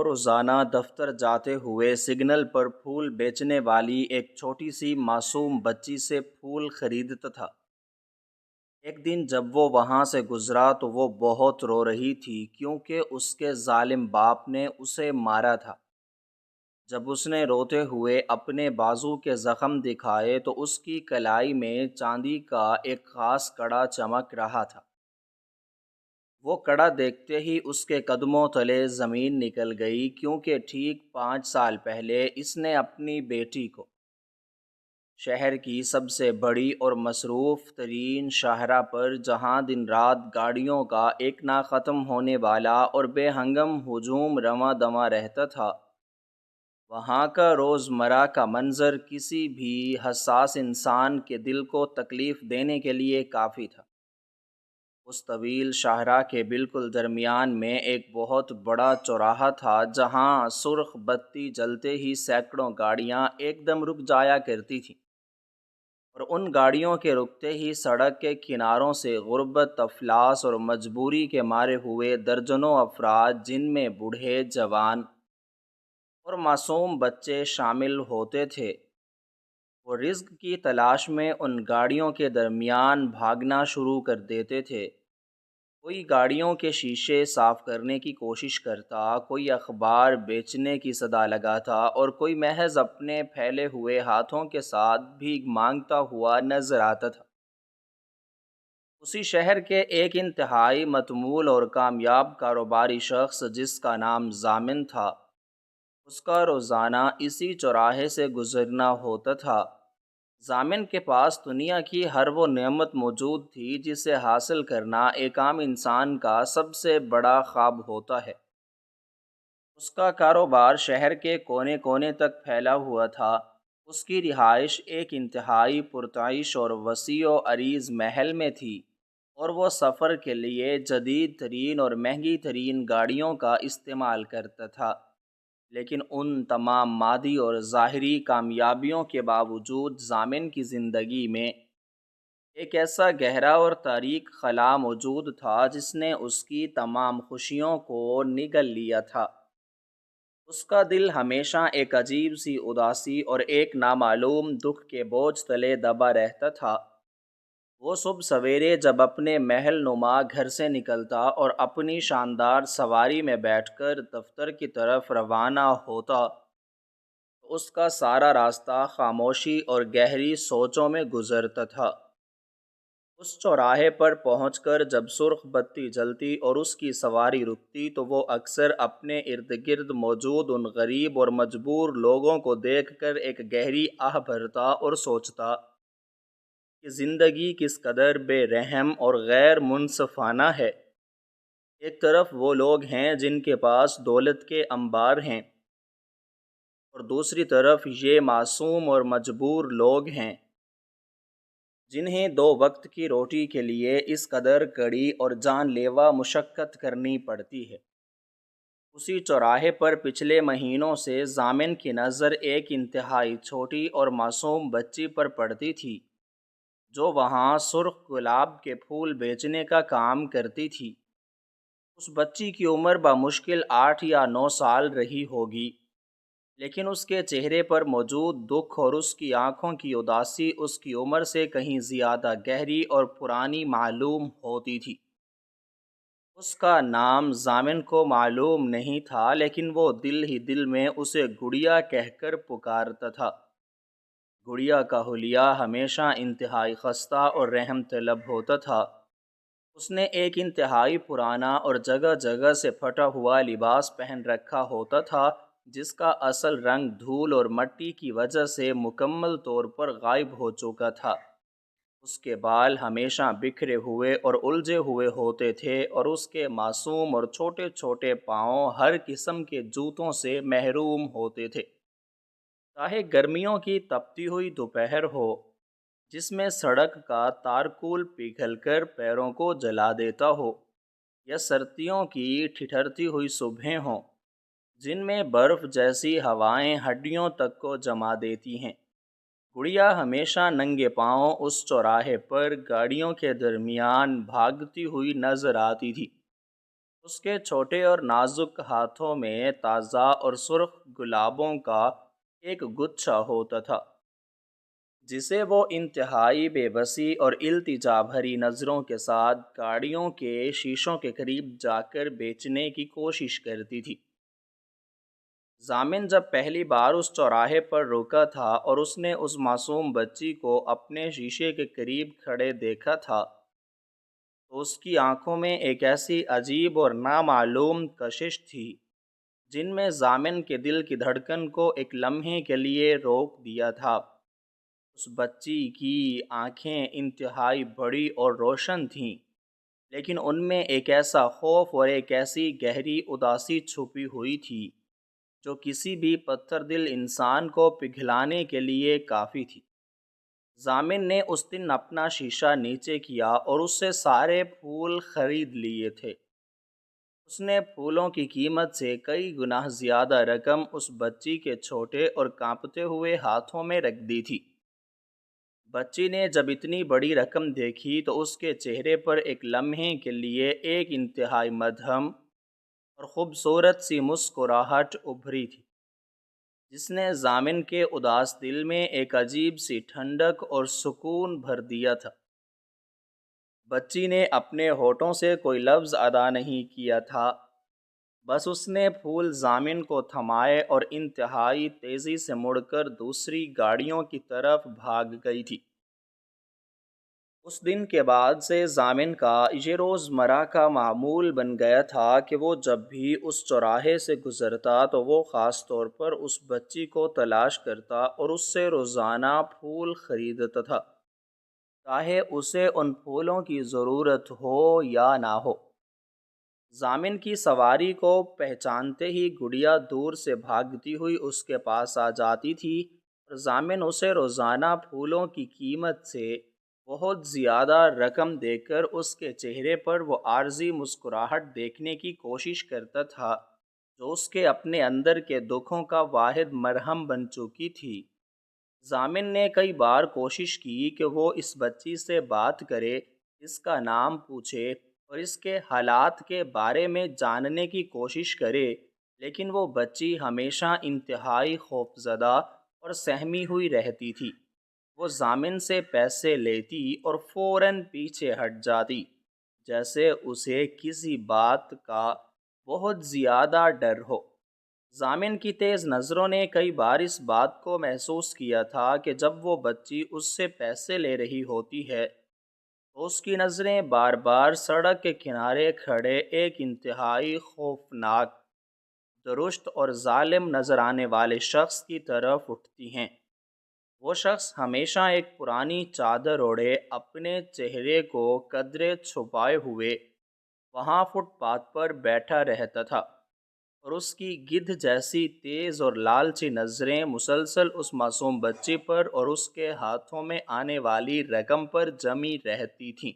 وہ روزانہ دفتر جاتے ہوئے سگنل پر پھول بیچنے والی ایک چھوٹی سی معصوم بچی سے پھول خریدتا تھا۔ ایک دن جب وہ وہاں سے گزرا تو وہ بہت رو رہی تھی کیونکہ اس کے ظالم باپ نے اسے مارا تھا۔ جب اس نے روتے ہوئے اپنے بازو کے زخم دکھائے تو اس کی کلائی میں چاندی کا ایک خاص کڑا چمک رہا تھا۔ وہ کڑا دیکھتے ہی اس کے قدموں تلے زمین نکل گئی، کیونکہ ٹھیک 5 سال پہلے اس نے اپنی بیٹی کو شہر کی سب سے بڑی اور مصروف ترین شاہراہ پر، جہاں دن رات گاڑیوں کا ایک نہ ختم ہونے والا اور بے ہنگم ہجوم رواں دواں رہتا تھا، وہاں کا روزمرہ کا منظر کسی بھی حساس انسان کے دل کو تکلیف دینے کے لیے کافی تھا۔ اس طویل شاہراہ کے بالکل درمیان میں ایک بہت بڑا چوراہا تھا، جہاں سرخ بتی جلتے ہی سینکڑوں گاڑیاں ایک دم رک جایا کرتی تھیں، اور ان گاڑیوں کے رکتے ہی سڑک کے کناروں سے غربت، افلاس اور مجبوری کے مارے ہوئے درجنوں افراد، جن میں بوڑھے، جوان اور معصوم بچے شامل ہوتے تھے، وہ رزق کی تلاش میں ان گاڑیوں کے درمیان بھاگنا شروع کر دیتے تھے۔ کوئی گاڑیوں کے شیشے صاف کرنے کی کوشش کرتا، کوئی اخبار بیچنے کی صدا لگاتا، اور کوئی محض اپنے پھیلے ہوئے ہاتھوں کے ساتھ بھیک مانگتا ہوا نظر آتا تھا۔ اسی شہر کے ایک انتہائی متمول اور کامیاب کاروباری شخص، جس کا نام ضامن تھا، اس کا روزانہ اسی چوراہے سے گزرنا ہوتا تھا۔ ضامن کے پاس دنیا کی ہر وہ نعمت موجود تھی جسے حاصل کرنا ایک عام انسان کا سب سے بڑا خواب ہوتا ہے۔ اس کا کاروبار شہر کے کونے کونے تک پھیلا ہوا تھا۔ اس کی رہائش ایک انتہائی پرتعیش اور وسیع و عریض محل میں تھی، اور وہ سفر کے لیے جدید ترین اور مہنگی ترین گاڑیوں کا استعمال کرتا تھا۔ لیکن ان تمام مادی اور ظاہری کامیابیوں کے باوجود ضامن کی زندگی میں ایک ایسا گہرا اور تاریک خلا موجود تھا جس نے اس کی تمام خوشیوں کو نگل لیا تھا۔ اس کا دل ہمیشہ ایک عجیب سی اداسی اور ایک نامعلوم دکھ کے بوجھ تلے دبا رہتا تھا۔ وہ صبح سویرے جب اپنے محل نما گھر سے نکلتا اور اپنی شاندار سواری میں بیٹھ کر دفتر کی طرف روانہ ہوتا، تو اس کا سارا راستہ خاموشی اور گہری سوچوں میں گزرتا تھا۔ اس چوراہے پر پہنچ کر جب سرخ بتی جلتی اور اس کی سواری رکتی تو وہ اکثر اپنے ارد گرد موجود ان غریب اور مجبور لوگوں کو دیکھ کر ایک گہری آہ بھرتا اور سوچتا کہ زندگی کس قدر بے رحم اور غیر منصفانہ ہے۔ ایک طرف وہ لوگ ہیں جن کے پاس دولت کے انبار ہیں، اور دوسری طرف یہ معصوم اور مجبور لوگ ہیں جنہیں 2 وقت کی روٹی کے لیے اس قدر کڑی اور جان لیوا مشقت کرنی پڑتی ہے۔ اسی چوراہے پر پچھلے مہینوں سے ضامن کی نظر ایک انتہائی چھوٹی اور معصوم بچی پر پڑتی تھی، جو وہاں سرخ گلاب کے پھول بیچنے کا کام کرتی تھی۔ اس بچی کی عمر بمشکل 8 یا 9 سال رہی ہوگی، لیکن اس کے چہرے پر موجود دکھ اور اس کی آنکھوں کی اداسی اس کی عمر سے کہیں زیادہ گہری اور پرانی معلوم ہوتی تھی۔ اس کا نام ضامن کو معلوم نہیں تھا، لیکن وہ دل ہی دل میں اسے گڑیا کہہ کر پکارتا تھا۔ گڑیا کا حلیہ ہمیشہ انتہائی خستہ اور رحم طلب ہوتا تھا۔ اس نے ایک انتہائی پرانا اور جگہ جگہ سے پھٹا ہوا لباس پہن رکھا ہوتا تھا، جس کا اصل رنگ دھول اور مٹی کی وجہ سے مکمل طور پر غائب ہو چکا تھا۔ اس کے بال ہمیشہ بکھرے ہوئے اور الجھے ہوئے ہوتے تھے، اور اس کے معصوم اور چھوٹے چھوٹے پاؤں ہر قسم کے جوتوں سے محروم ہوتے تھے۔ چاہے گرمیوں کی تپتی ہوئی دوپہر ہو، جس میں سڑک کا تارکول پگھل کر پیروں کو جلا دیتا ہو، یا سردیوں کی ٹھٹھرتی ہوئی صبحیں ہوں جن میں برف جیسی ہوائیں ہڈیوں تک کو جما دیتی ہیں، گڑیا ہمیشہ ننگے پاؤں اس چوراہے پر گاڑیوں کے درمیان بھاگتی ہوئی نظر آتی تھی۔ اس کے چھوٹے اور نازک ہاتھوں میں تازہ اور سرخ گلابوں کا ایک گچھا ہوتا تھا، جسے وہ انتہائی بے بسی اور التجا بھری نظروں کے ساتھ گاڑیوں کے شیشوں کے قریب جا کر بیچنے کی کوشش کرتی تھی۔ ضامن جب پہلی بار اس چوراہے پر رکا تھا اور اس نے اس معصوم بچی کو اپنے شیشے کے قریب کھڑے دیکھا تھا، تو اس کی آنکھوں میں ایک ایسی عجیب اور نامعلوم کشش تھی جن میں ضامن کے دل کی دھڑکن کو ایک لمحے کے لیے روک دیا تھا۔ اس بچی کی آنکھیں انتہائی بڑی اور روشن تھیں، لیکن ان میں ایک ایسا خوف اور ایک ایسی گہری اداسی چھپی ہوئی تھی جو کسی بھی پتھر دل انسان کو پگھلانے کے لیے کافی تھی۔ ضامن نے اس دن اپنا شیشہ نیچے کیا اور اس سے سارے پھول خرید لیے تھے۔ اس نے پھولوں کی قیمت سے کئی گنا زیادہ رقم اس بچی کے چھوٹے اور کانپتے ہوئے ہاتھوں میں رکھ دی تھی۔ بچی نے جب اتنی بڑی رقم دیکھی تو اس کے چہرے پر ایک لمحے کے لیے ایک انتہائی مدھم اور خوبصورت سی مسکراہٹ ابھری تھی، جس نے ضامن کے اداس دل میں ایک عجیب سی ٹھنڈک اور سکون بھر دیا تھا۔ بچی نے اپنے ہونٹوں سے کوئی لفظ ادا نہیں کیا تھا، بس اس نے پھول ضامن کو تھمائے اور انتہائی تیزی سے مڑ کر دوسری گاڑیوں کی طرف بھاگ گئی تھی۔ اس دن کے بعد سے ضامن کا یہ روزمرہ کا معمول بن گیا تھا کہ وہ جب بھی اس چوراہے سے گزرتا تو وہ خاص طور پر اس بچی کو تلاش کرتا اور اس سے روزانہ پھول خریدتا تھا، چاہے اسے ان پھولوں کی ضرورت ہو یا نہ ہو۔ ضامن کی سواری کو پہچانتے ہی گڑیا دور سے بھاگتی ہوئی اس کے پاس آ جاتی تھی اور ضامن اسے روزانہ پھولوں کی قیمت سے بہت زیادہ رقم دے کر اس کے چہرے پر وہ عارضی مسکراہٹ دیکھنے کی کوشش کرتا تھا جو اس کے اپنے اندر کے دکھوں کا واحد مرہم بن چکی تھی۔ ضامن نے کئی بار کوشش کی کہ وہ اس بچی سے بات کرے، اس کا نام پوچھے اور اس کے حالات کے بارے میں جاننے کی کوشش کرے، لیکن وہ بچی ہمیشہ انتہائی خوفزدہ اور سہمی ہوئی رہتی تھی۔ وہ ضامن سے پیسے لیتی اور فوراً پیچھے ہٹ جاتی، جیسے اسے کسی بات کا بہت زیادہ ڈر ہو۔ ضامن کی تیز نظروں نے کئی بار اس بات کو محسوس کیا تھا کہ جب وہ بچی اس سے پیسے لے رہی ہوتی ہے تو اس کی نظریں بار بار سڑک کے کنارے کھڑے ایک انتہائی خوفناک، درشت اور ظالم نظر آنے والے شخص کی طرف اٹھتی ہیں۔ وہ شخص ہمیشہ ایک پرانی چادر اوڑھے اپنے چہرے کو قدرے چھپائے ہوئے وہاں فٹ پاتھ پر بیٹھا رہتا تھا، اور اس کی گدھ جیسی تیز اور لالچی نظریں مسلسل اس معصوم بچی پر اور اس کے ہاتھوں میں آنے والی رقم پر جمی رہتی تھیں۔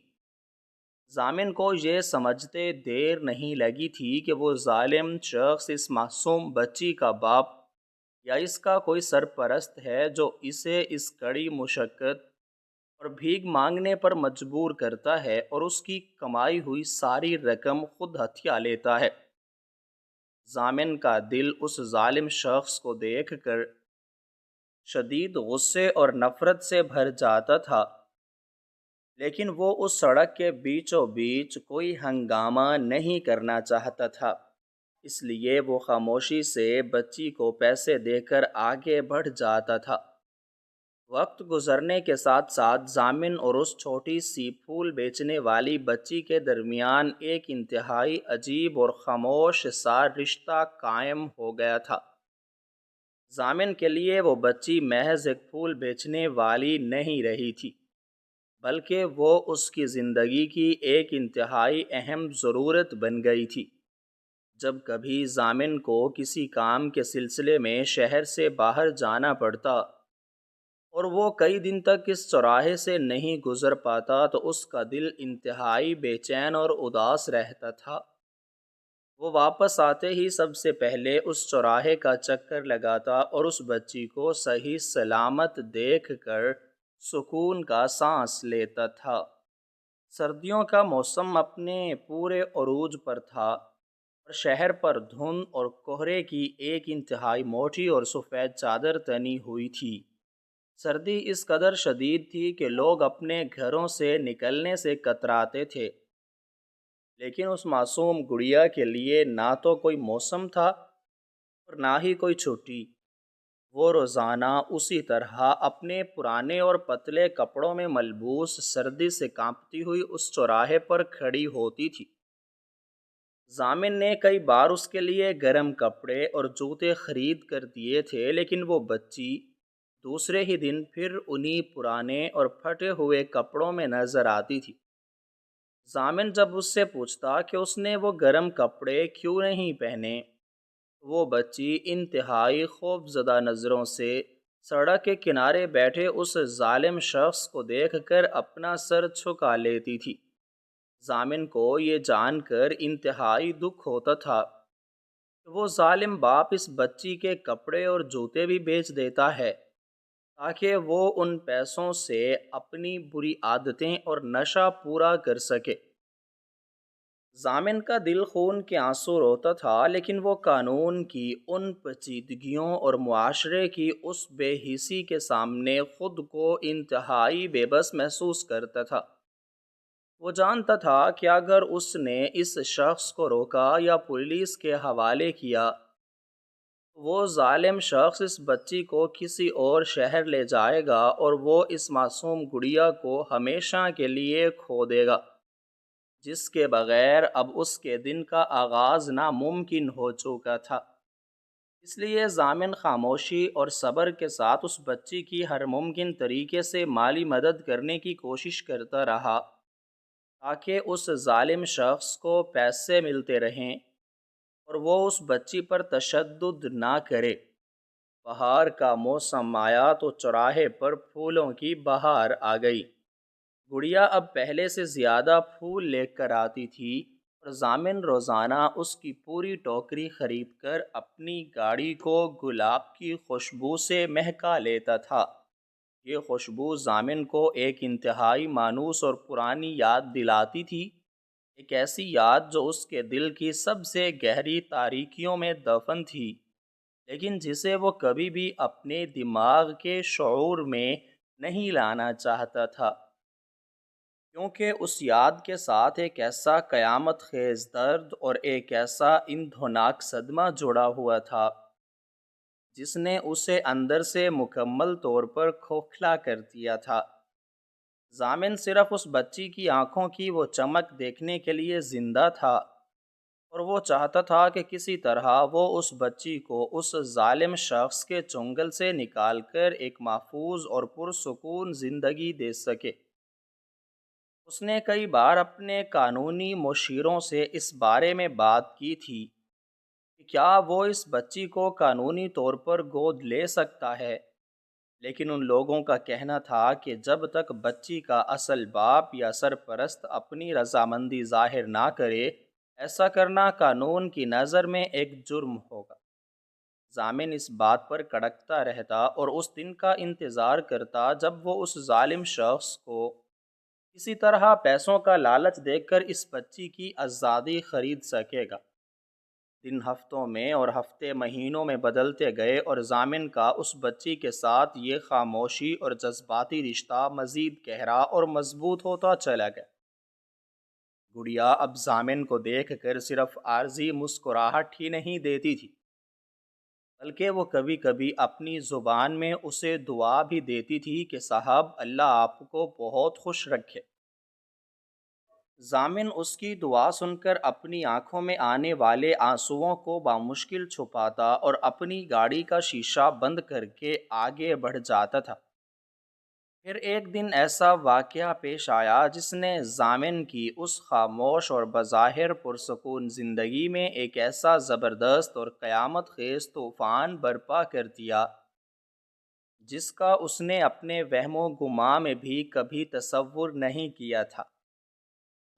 ضامن کو یہ سمجھتے دیر نہیں لگی تھی کہ وہ ظالم شخص اس معصوم بچی کا باپ یا اس کا کوئی سرپرست ہے جو اسے اس کڑی مشقت اور بھیک مانگنے پر مجبور کرتا ہے اور اس کی کمائی ہوئی ساری رقم خود ہتھیا لیتا ہے۔ ضامن کا دل اس ظالم شخص کو دیکھ کر شدید غصے اور نفرت سے بھر جاتا تھا، لیکن وہ اس سڑک کے بیچوں بیچ کوئی ہنگامہ نہیں کرنا چاہتا تھا، اس لیے وہ خاموشی سے بچی کو پیسے دے کر آگے بڑھ جاتا تھا۔ وقت گزرنے کے ساتھ ساتھ ضامن اور اس چھوٹی سی پھول بیچنے والی بچی کے درمیان ایک انتہائی عجیب اور خاموش سا رشتہ قائم ہو گیا تھا۔ ضامن کے لیے وہ بچی محض ایک پھول بیچنے والی نہیں رہی تھی، بلکہ وہ اس کی زندگی کی ایک انتہائی اہم ضرورت بن گئی تھی۔ جب کبھی ضامن کو کسی کام کے سلسلے میں شہر سے باہر جانا پڑتا اور وہ کئی دن تک اس چوراہے سے نہیں گزر پاتا تو اس کا دل انتہائی بے چین اور اداس رہتا تھا۔ وہ واپس آتے ہی سب سے پہلے اس چوراہے کا چکر لگاتا اور اس بچی کو صحیح سلامت دیکھ کر سکون کا سانس لیتا تھا۔ سردیوں کا موسم اپنے پورے عروج پر تھا اور شہر پر دھند اور کہرے کی ایک انتہائی موٹی اور سفید چادر تنی ہوئی تھی۔ سردی اس قدر شدید تھی کہ لوگ اپنے گھروں سے نکلنے سے کتراتے تھے، لیکن اس معصوم گڑیا کے لیے نہ تو کوئی موسم تھا اور نہ ہی کوئی چھٹی۔ وہ روزانہ اسی طرح اپنے پرانے اور پتلے کپڑوں میں ملبوس سردی سے کانپتی ہوئی اس چوراہے پر کھڑی ہوتی تھی۔ ضامن نے کئی بار اس کے لیے گرم کپڑے اور جوتے خرید کر دیے تھے، لیکن وہ بچی دوسرے ہی دن پھر انہی پرانے اور پھٹے ہوئے کپڑوں میں نظر آتی تھی۔ ضامن جب اس سے پوچھتا کہ اس نے وہ گرم کپڑے کیوں نہیں پہنے، وہ بچی انتہائی خوف زدہ نظروں سے سڑک کے کنارے بیٹھے اس ظالم شخص کو دیکھ کر اپنا سر جھکا لیتی تھی۔ ضامن کو یہ جان کر انتہائی دکھ ہوتا تھا کہ وہ ظالم باپ اس بچی کے کپڑے اور جوتے بھی بیچ دیتا ہے تاکہ وہ ان پیسوں سے اپنی بری عادتیں اور نشہ پورا کر سکے۔ ضامن کا دل خون کے آنسو روتا تھا، لیکن وہ قانون کی ان پیچیدگیوں اور معاشرے کی اس بے حسی کے سامنے خود کو انتہائی بے بس محسوس کرتا تھا۔ وہ جانتا تھا کہ اگر اس نے اس شخص کو روکا یا پولیس کے حوالے کیا، وہ ظالم شخص اس بچی کو کسی اور شہر لے جائے گا اور وہ اس معصوم گڑیا کو ہمیشہ کے لیے کھو دے گا، جس کے بغیر اب اس کے دن کا آغاز ناممکن ہو چکا تھا۔ اس لیے ضامن خاموشی اور صبر کے ساتھ اس بچی کی ہر ممکن طریقے سے مالی مدد کرنے کی کوشش کرتا رہا تاکہ اس ظالم شخص کو پیسے ملتے رہیں اور وہ اس بچی پر تشدد نہ کرے۔ بہار کا موسم آیا تو چوراہے پر پھولوں کی بہار آ گئی۔ گڑیا اب پہلے سے زیادہ پھول لے کر آتی تھی اور ضامن روزانہ اس کی پوری ٹوکری خرید کر اپنی گاڑی کو گلاب کی خوشبو سے مہکا لیتا تھا۔ یہ خوشبو ضامن کو ایک انتہائی مانوس اور پرانی یاد دلاتی تھی، ایک ایسی یاد جو اس کے دل کی سب سے گہری تاریکیوں میں دفن تھی، لیکن جسے وہ کبھی بھی اپنے دماغ کے شعور میں نہیں لانا چاہتا تھا، کیونکہ اس یاد کے ساتھ ایک ایسا قیامت خیز درد اور ایک ایسا اندھوناک صدمہ جڑا ہوا تھا جس نے اسے اندر سے مکمل طور پر کھوکھلا کر دیا تھا۔ ضامن صرف اس بچی کی آنکھوں کی وہ چمک دیکھنے کے لیے زندہ تھا اور وہ چاہتا تھا کہ کسی طرح وہ اس بچی کو اس ظالم شخص کے چنگل سے نکال کر ایک محفوظ اور پرسکون زندگی دے سکے۔ اس نے کئی بار اپنے قانونی مشیروں سے اس بارے میں بات کی تھی کہ کیا وہ اس بچی کو قانونی طور پر گود لے سکتا ہے، لیکن ان لوگوں کا کہنا تھا کہ جب تک بچی کا اصل باپ یا سرپرست اپنی رضامندی ظاہر نہ کرے، ایسا کرنا قانون کی نظر میں ایک جرم ہوگا۔ ضامن اس بات پر کڑکتا رہتا اور اس دن کا انتظار کرتا جب وہ اس ظالم شخص کو کسی طرح پیسوں کا لالچ دے کر اس بچی کی آزادی خرید سکے گا۔ دن ہفتوں میں اور ہفتے مہینوں میں بدلتے گئے اور ضامن کا اس بچی کے ساتھ یہ خاموشی اور جذباتی رشتہ مزید گہرا اور مضبوط ہوتا چلا گیا۔ گڑیا اب ضامن کو دیکھ کر صرف عارضی مسکراہٹ ہی نہیں دیتی تھی، بلکہ وہ کبھی کبھی اپنی زبان میں اسے دعا بھی دیتی تھی کہ صاحب اللہ آپ کو بہت خوش رکھے۔ ضامن اس کی دعا سن کر اپنی آنکھوں میں آنے والے آنسوؤں کو بامشکل چھپاتا اور اپنی گاڑی کا شیشہ بند کر کے آگے بڑھ جاتا تھا۔ پھر ایک دن ایسا واقعہ پیش آیا جس نے ضامن کی اس خاموش اور بظاہر پرسکون زندگی میں ایک ایسا زبردست اور قیامت خیز طوفان برپا کر دیا جس کا اس نے اپنے وہم و گمان میں بھی کبھی تصور نہیں کیا تھا۔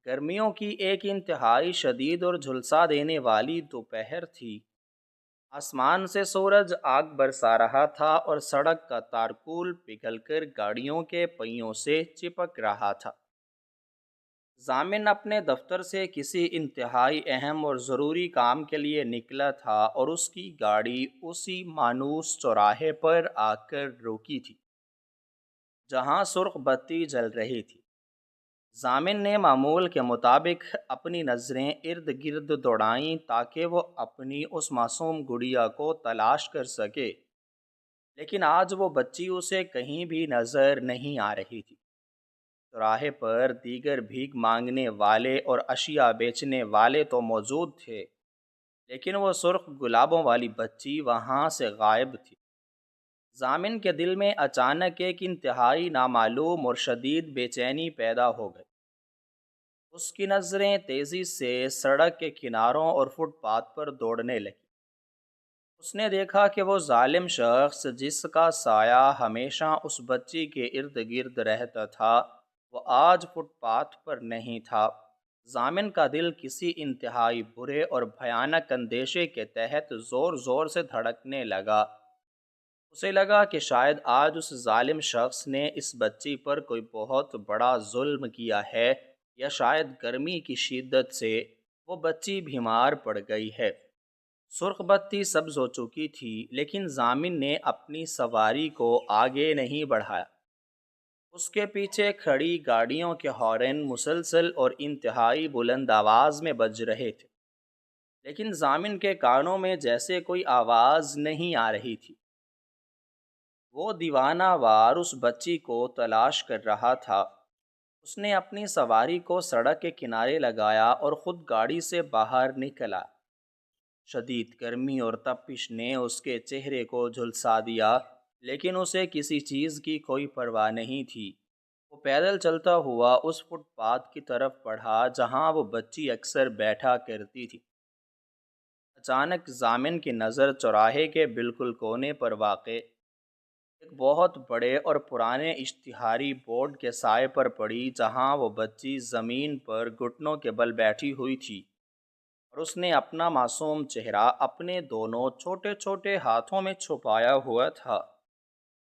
گرمیوں کی ایک انتہائی شدید اور جھلسا دینے والی دوپہر تھی۔ آسمان سے سورج آگ برسا رہا تھا اور سڑک کا تارکول پگھل کر گاڑیوں کے پہیوں سے چپک رہا تھا۔ ضامن اپنے دفتر سے کسی انتہائی اہم اور ضروری کام کے لیے نکلا تھا اور اس کی گاڑی اسی مانوس چوراہے پر آ کر رکی تھی جہاں سرخ بتی جل رہی تھی۔ ضامن نے معمول کے مطابق اپنی نظریں ارد گرد دوڑائیں تاکہ وہ اپنی اس معصوم گڑیا کو تلاش کر سکے، لیکن آج وہ بچی اسے کہیں بھی نظر نہیں آ رہی تھی۔ چوراہے پر دیگر بھیک مانگنے والے اور اشیاء بیچنے والے تو موجود تھے، لیکن وہ سرخ گلابوں والی بچی وہاں سے غائب تھی۔ ضامن کے دل میں اچانک ایک انتہائی نامعلوم اور شدید بے چینی پیدا ہو گئی۔ اس کی نظریں تیزی سے سڑک کے کناروں اور فٹ پاتھ پر دوڑنے لگیں۔ اس نے دیکھا کہ وہ ظالم شخص جس کا سایہ ہمیشہ اس بچی کے ارد گرد رہتا تھا، وہ آج فٹ پاتھ پر نہیں تھا۔ ضامن کا دل کسی انتہائی برے اور بھیانک اندیشے کے تحت زور زور سے دھڑکنے لگا۔ اسے لگا کہ شاید آج اس ظالم شخص نے اس بچی پر کوئی بہت بڑا ظلم کیا ہے، یا شاید گرمی کی شدت سے وہ بچی بیمار پڑ گئی ہے۔ سرخ بتی سبز ہو چکی تھی، لیکن ضامن نے اپنی سواری کو آگے نہیں بڑھایا۔ اس کے پیچھے کھڑی گاڑیوں کے ہارن مسلسل اور انتہائی بلند آواز میں بج رہے تھے، لیکن ضامن کے کانوں میں جیسے کوئی آواز نہیں آ رہی تھی۔ وہ دیوانہ وار اس بچی کو تلاش کر رہا تھا۔ اس نے اپنی سواری کو سڑک کے کنارے لگایا اور خود گاڑی سے باہر نکلا۔ شدید گرمی اور تپش نے اس کے چہرے کو جھلسا دیا، لیکن اسے کسی چیز کی کوئی پرواہ نہیں تھی۔ وہ پیدل چلتا ہوا اس فٹ پاتھ کی طرف بڑھا جہاں وہ بچی اکثر بیٹھا کرتی تھی۔ اچانک ضامن کی نظر چوراہے کے بالکل کونے پر واقع ایک بہت بڑے اور پرانے اشتہاری بورڈ کے سائے پر پڑی، جہاں وہ بچی زمین پر گھٹنوں کے بل بیٹھی ہوئی تھی اور اس نے اپنا معصوم چہرہ اپنے دونوں چھوٹے چھوٹے ہاتھوں میں چھپایا ہوا تھا۔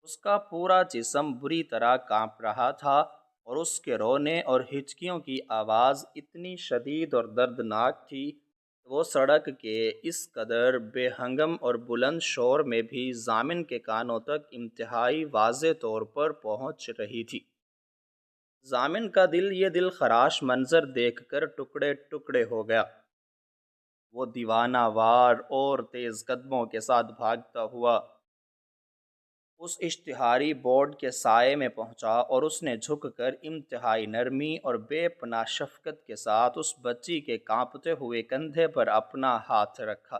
اس کا پورا جسم بری طرح کانپ رہا تھا اور اس کے رونے اور ہچکیوں کی آواز اتنی شدید اور دردناک تھی کہ وہ سڑک کے اس قدر بے ہنگم اور بلند شور میں بھی ضامن کے کانوں تک انتہائی واضح طور پر پہنچ رہی تھی۔ ضامن کا دل یہ دل خراش منظر دیکھ کر ٹکڑے ٹکڑے ہو گیا۔ وہ دیوانہ وار اور تیز قدموں کے ساتھ بھاگتا ہوا اس اشتہاری بورڈ کے سائے میں پہنچا اور اس نے جھک کر انتہائی نرمی اور بے پناہ شفقت کے ساتھ اس بچی کے کانپتے ہوئے کندھے پر اپنا ہاتھ رکھا۔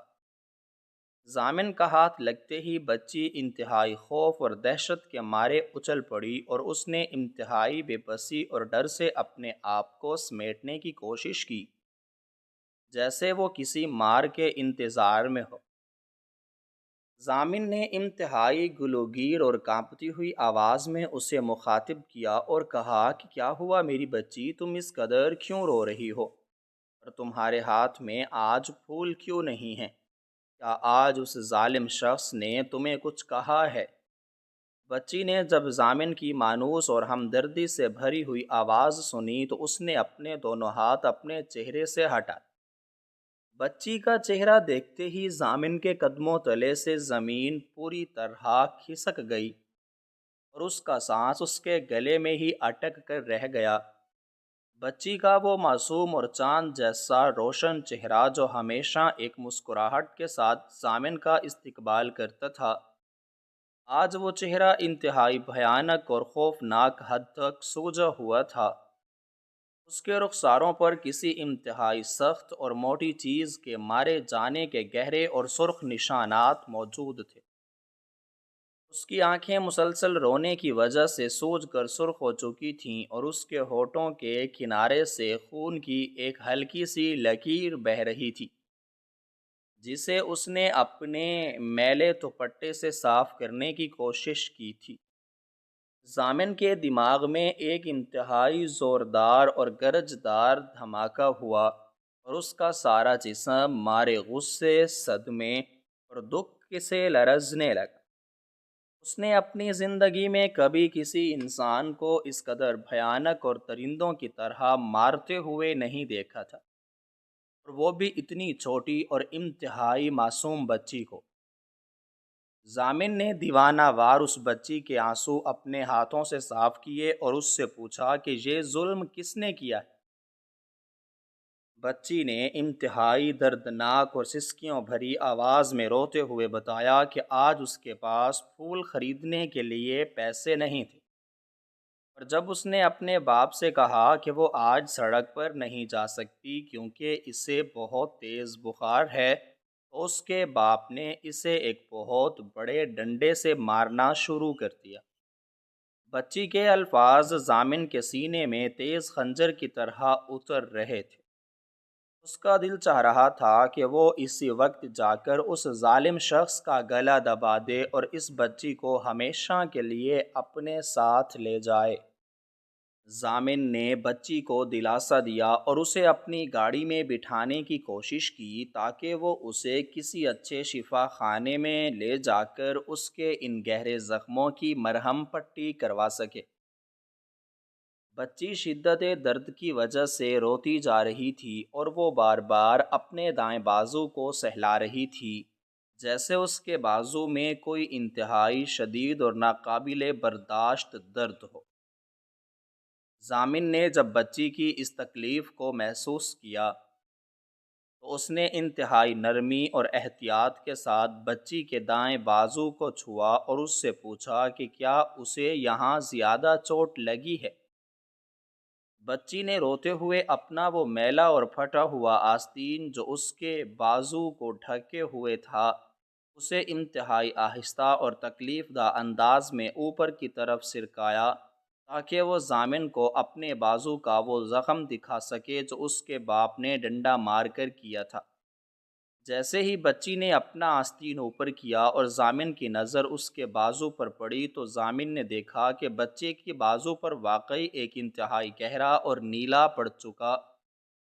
ضامن کا ہاتھ لگتے ہی بچی انتہائی خوف اور دہشت کے مارے اچھل پڑی اور اس نے انتہائی بے بسی اور ڈر سے اپنے آپ کو سمیٹنے کی کوشش کی، جیسے وہ کسی مار کے انتظار میں ہو۔ ضامن نے انتہائی گلوگیر اور کانپتی ہوئی آواز میں اسے مخاطب کیا اور کہا کہ کیا ہوا میری بچی، تم اس قدر کیوں رو رہی ہو؟ اور تمہارے ہاتھ میں آج پھول کیوں نہیں ہیں؟ کیا آج اس ظالم شخص نے تمہیں کچھ کہا ہے؟ بچی نے جب ضامن کی مانوس اور ہمدردی سے بھری ہوئی آواز سنی تو اس نے اپنے دونوں ہاتھ اپنے چہرے سے ہٹا۔ بچی کا چہرہ دیکھتے ہی ضامن کے قدموں تلے سے زمین پوری طرح کھسک گئی اور اس کا سانس اس کے گلے میں ہی اٹک کر رہ گیا۔ بچی کا وہ معصوم اور چاند جیسا روشن چہرہ جو ہمیشہ ایک مسکراہٹ کے ساتھ ضامن کا استقبال کرتا تھا، آج وہ چہرہ انتہائی بھیانک اور خوفناک حد تک سوجا ہوا تھا۔ اس کے رخساروں پر کسی انتہائی سخت اور موٹی چیز کے مارے جانے کے گہرے اور سرخ نشانات موجود تھے۔ اس کی آنکھیں مسلسل رونے کی وجہ سے سوج کر سرخ ہو چکی تھیں اور اس کے ہونٹوں کے کنارے سے خون کی ایک ہلکی سی لکیر بہہ رہی تھی، جسے اس نے اپنے میلے دوپٹے سے صاف کرنے کی کوشش کی تھی۔ ضامن کے دماغ میں ایک انتہائی زوردار اور گرجدار دھماکہ ہوا اور اس کا سارا جسم مارے غصے، صدمے اور دکھ سے لرزنے لگا۔ اس نے اپنی زندگی میں کبھی کسی انسان کو اس قدر بھیانک اور درندوں کی طرح مارتے ہوئے نہیں دیکھا تھا، اور وہ بھی اتنی چھوٹی اور انتہائی معصوم بچی کو۔ ضامن نے دیوانہ وار اس بچی کے آنسو اپنے ہاتھوں سے صاف کیے اور اس سے پوچھا کہ یہ ظلم کس نے کیا ہے؟ بچی نے انتہائی دردناک اور سسکیوں بھری آواز میں روتے ہوئے بتایا کہ آج اس کے پاس پھول خریدنے کے لیے پیسے نہیں تھے، اور جب اس نے اپنے باپ سے کہا کہ وہ آج سڑک پر نہیں جا سکتی کیونکہ اسے بہت تیز بخار ہے، تو اس کے باپ نے اسے ایک بہت بڑے ڈنڈے سے مارنا شروع کر دیا۔ بچی کے الفاظ ضامن کے سینے میں تیز خنجر کی طرح اتر رہے تھے۔ اس کا دل چاہ رہا تھا کہ وہ اسی وقت جا کر اس ظالم شخص کا گلا دبا دے اور اس بچی کو ہمیشہ کے لیے اپنے ساتھ لے جائے۔ ضامن نے بچی کو دلاسا دیا اور اسے اپنی گاڑی میں بٹھانے کی کوشش کی تاکہ وہ اسے کسی اچھے شفا خانے میں لے جا کر اس کے ان گہرے زخموں کی مرہم پٹی کروا سکے۔ بچی شدت درد کی وجہ سے روتی جا رہی تھی اور وہ بار بار اپنے دائیں بازو کو سہلا رہی تھی، جیسے اس کے بازو میں کوئی انتہائی شدید اور ناقابل برداشت درد ہو۔ ضامن نے جب بچی کی اس تکلیف کو محسوس کیا تو اس نے انتہائی نرمی اور احتیاط کے ساتھ بچی کے دائیں بازو کو چھوا اور اس سے پوچھا کہ کیا اسے یہاں زیادہ چوٹ لگی ہے۔ بچی نے روتے ہوئے اپنا وہ میلا اور پھٹا ہوا آستین جو اس کے بازو کو ڈھکے ہوئے تھا، اسے انتہائی آہستہ اور تکلیف دہ انداز میں اوپر کی طرف سرکایا تاکہ وہ ضامن کو اپنے بازو کا وہ زخم دکھا سکے جو اس کے باپ نے ڈنڈا مار کر کیا تھا۔ جیسے ہی بچی نے اپنا آستین اوپر کیا اور ضامن کی نظر اس کے بازو پر پڑی تو ضامن نے دیکھا کہ بچے کی بازو پر واقعی ایک انتہائی گہرا اور نیلا پڑ چکا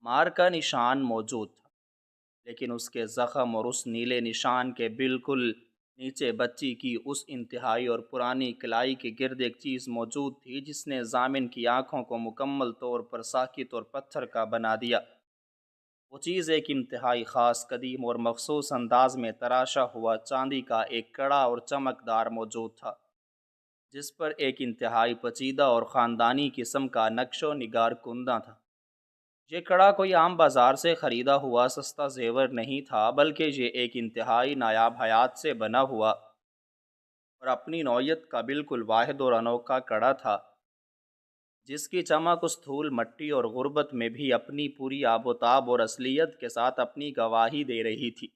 مار کا نشان موجود تھا، لیکن اس کے زخم اور اس نیلے نشان کے بالکل نیچے بچی کی اس انتہائی اور پرانی کلائی کے گرد ایک چیز موجود تھی جس نے ضامن کی آنکھوں کو مکمل طور پر ساکت اور پتھر کا بنا دیا۔ وہ چیز ایک انتہائی خاص، قدیم اور مخصوص انداز میں تراشا ہوا چاندی کا ایک کڑا اور چمکدار موجود تھا، جس پر ایک انتہائی پیچیدہ اور خاندانی قسم کا نقش و نگار کندہ تھا۔ یہ کڑا کوئی عام بازار سے خریدا ہوا سستا زیور نہیں تھا، بلکہ یہ ایک انتہائی نایاب حیات سے بنا ہوا اور اپنی نوعیت کا بالکل واحد اور انوکھا کڑا تھا، جس کی چمک اس دھول مٹی اور غربت میں بھی اپنی پوری آب و تاب اور اصلیت کے ساتھ اپنی گواہی دے رہی تھی۔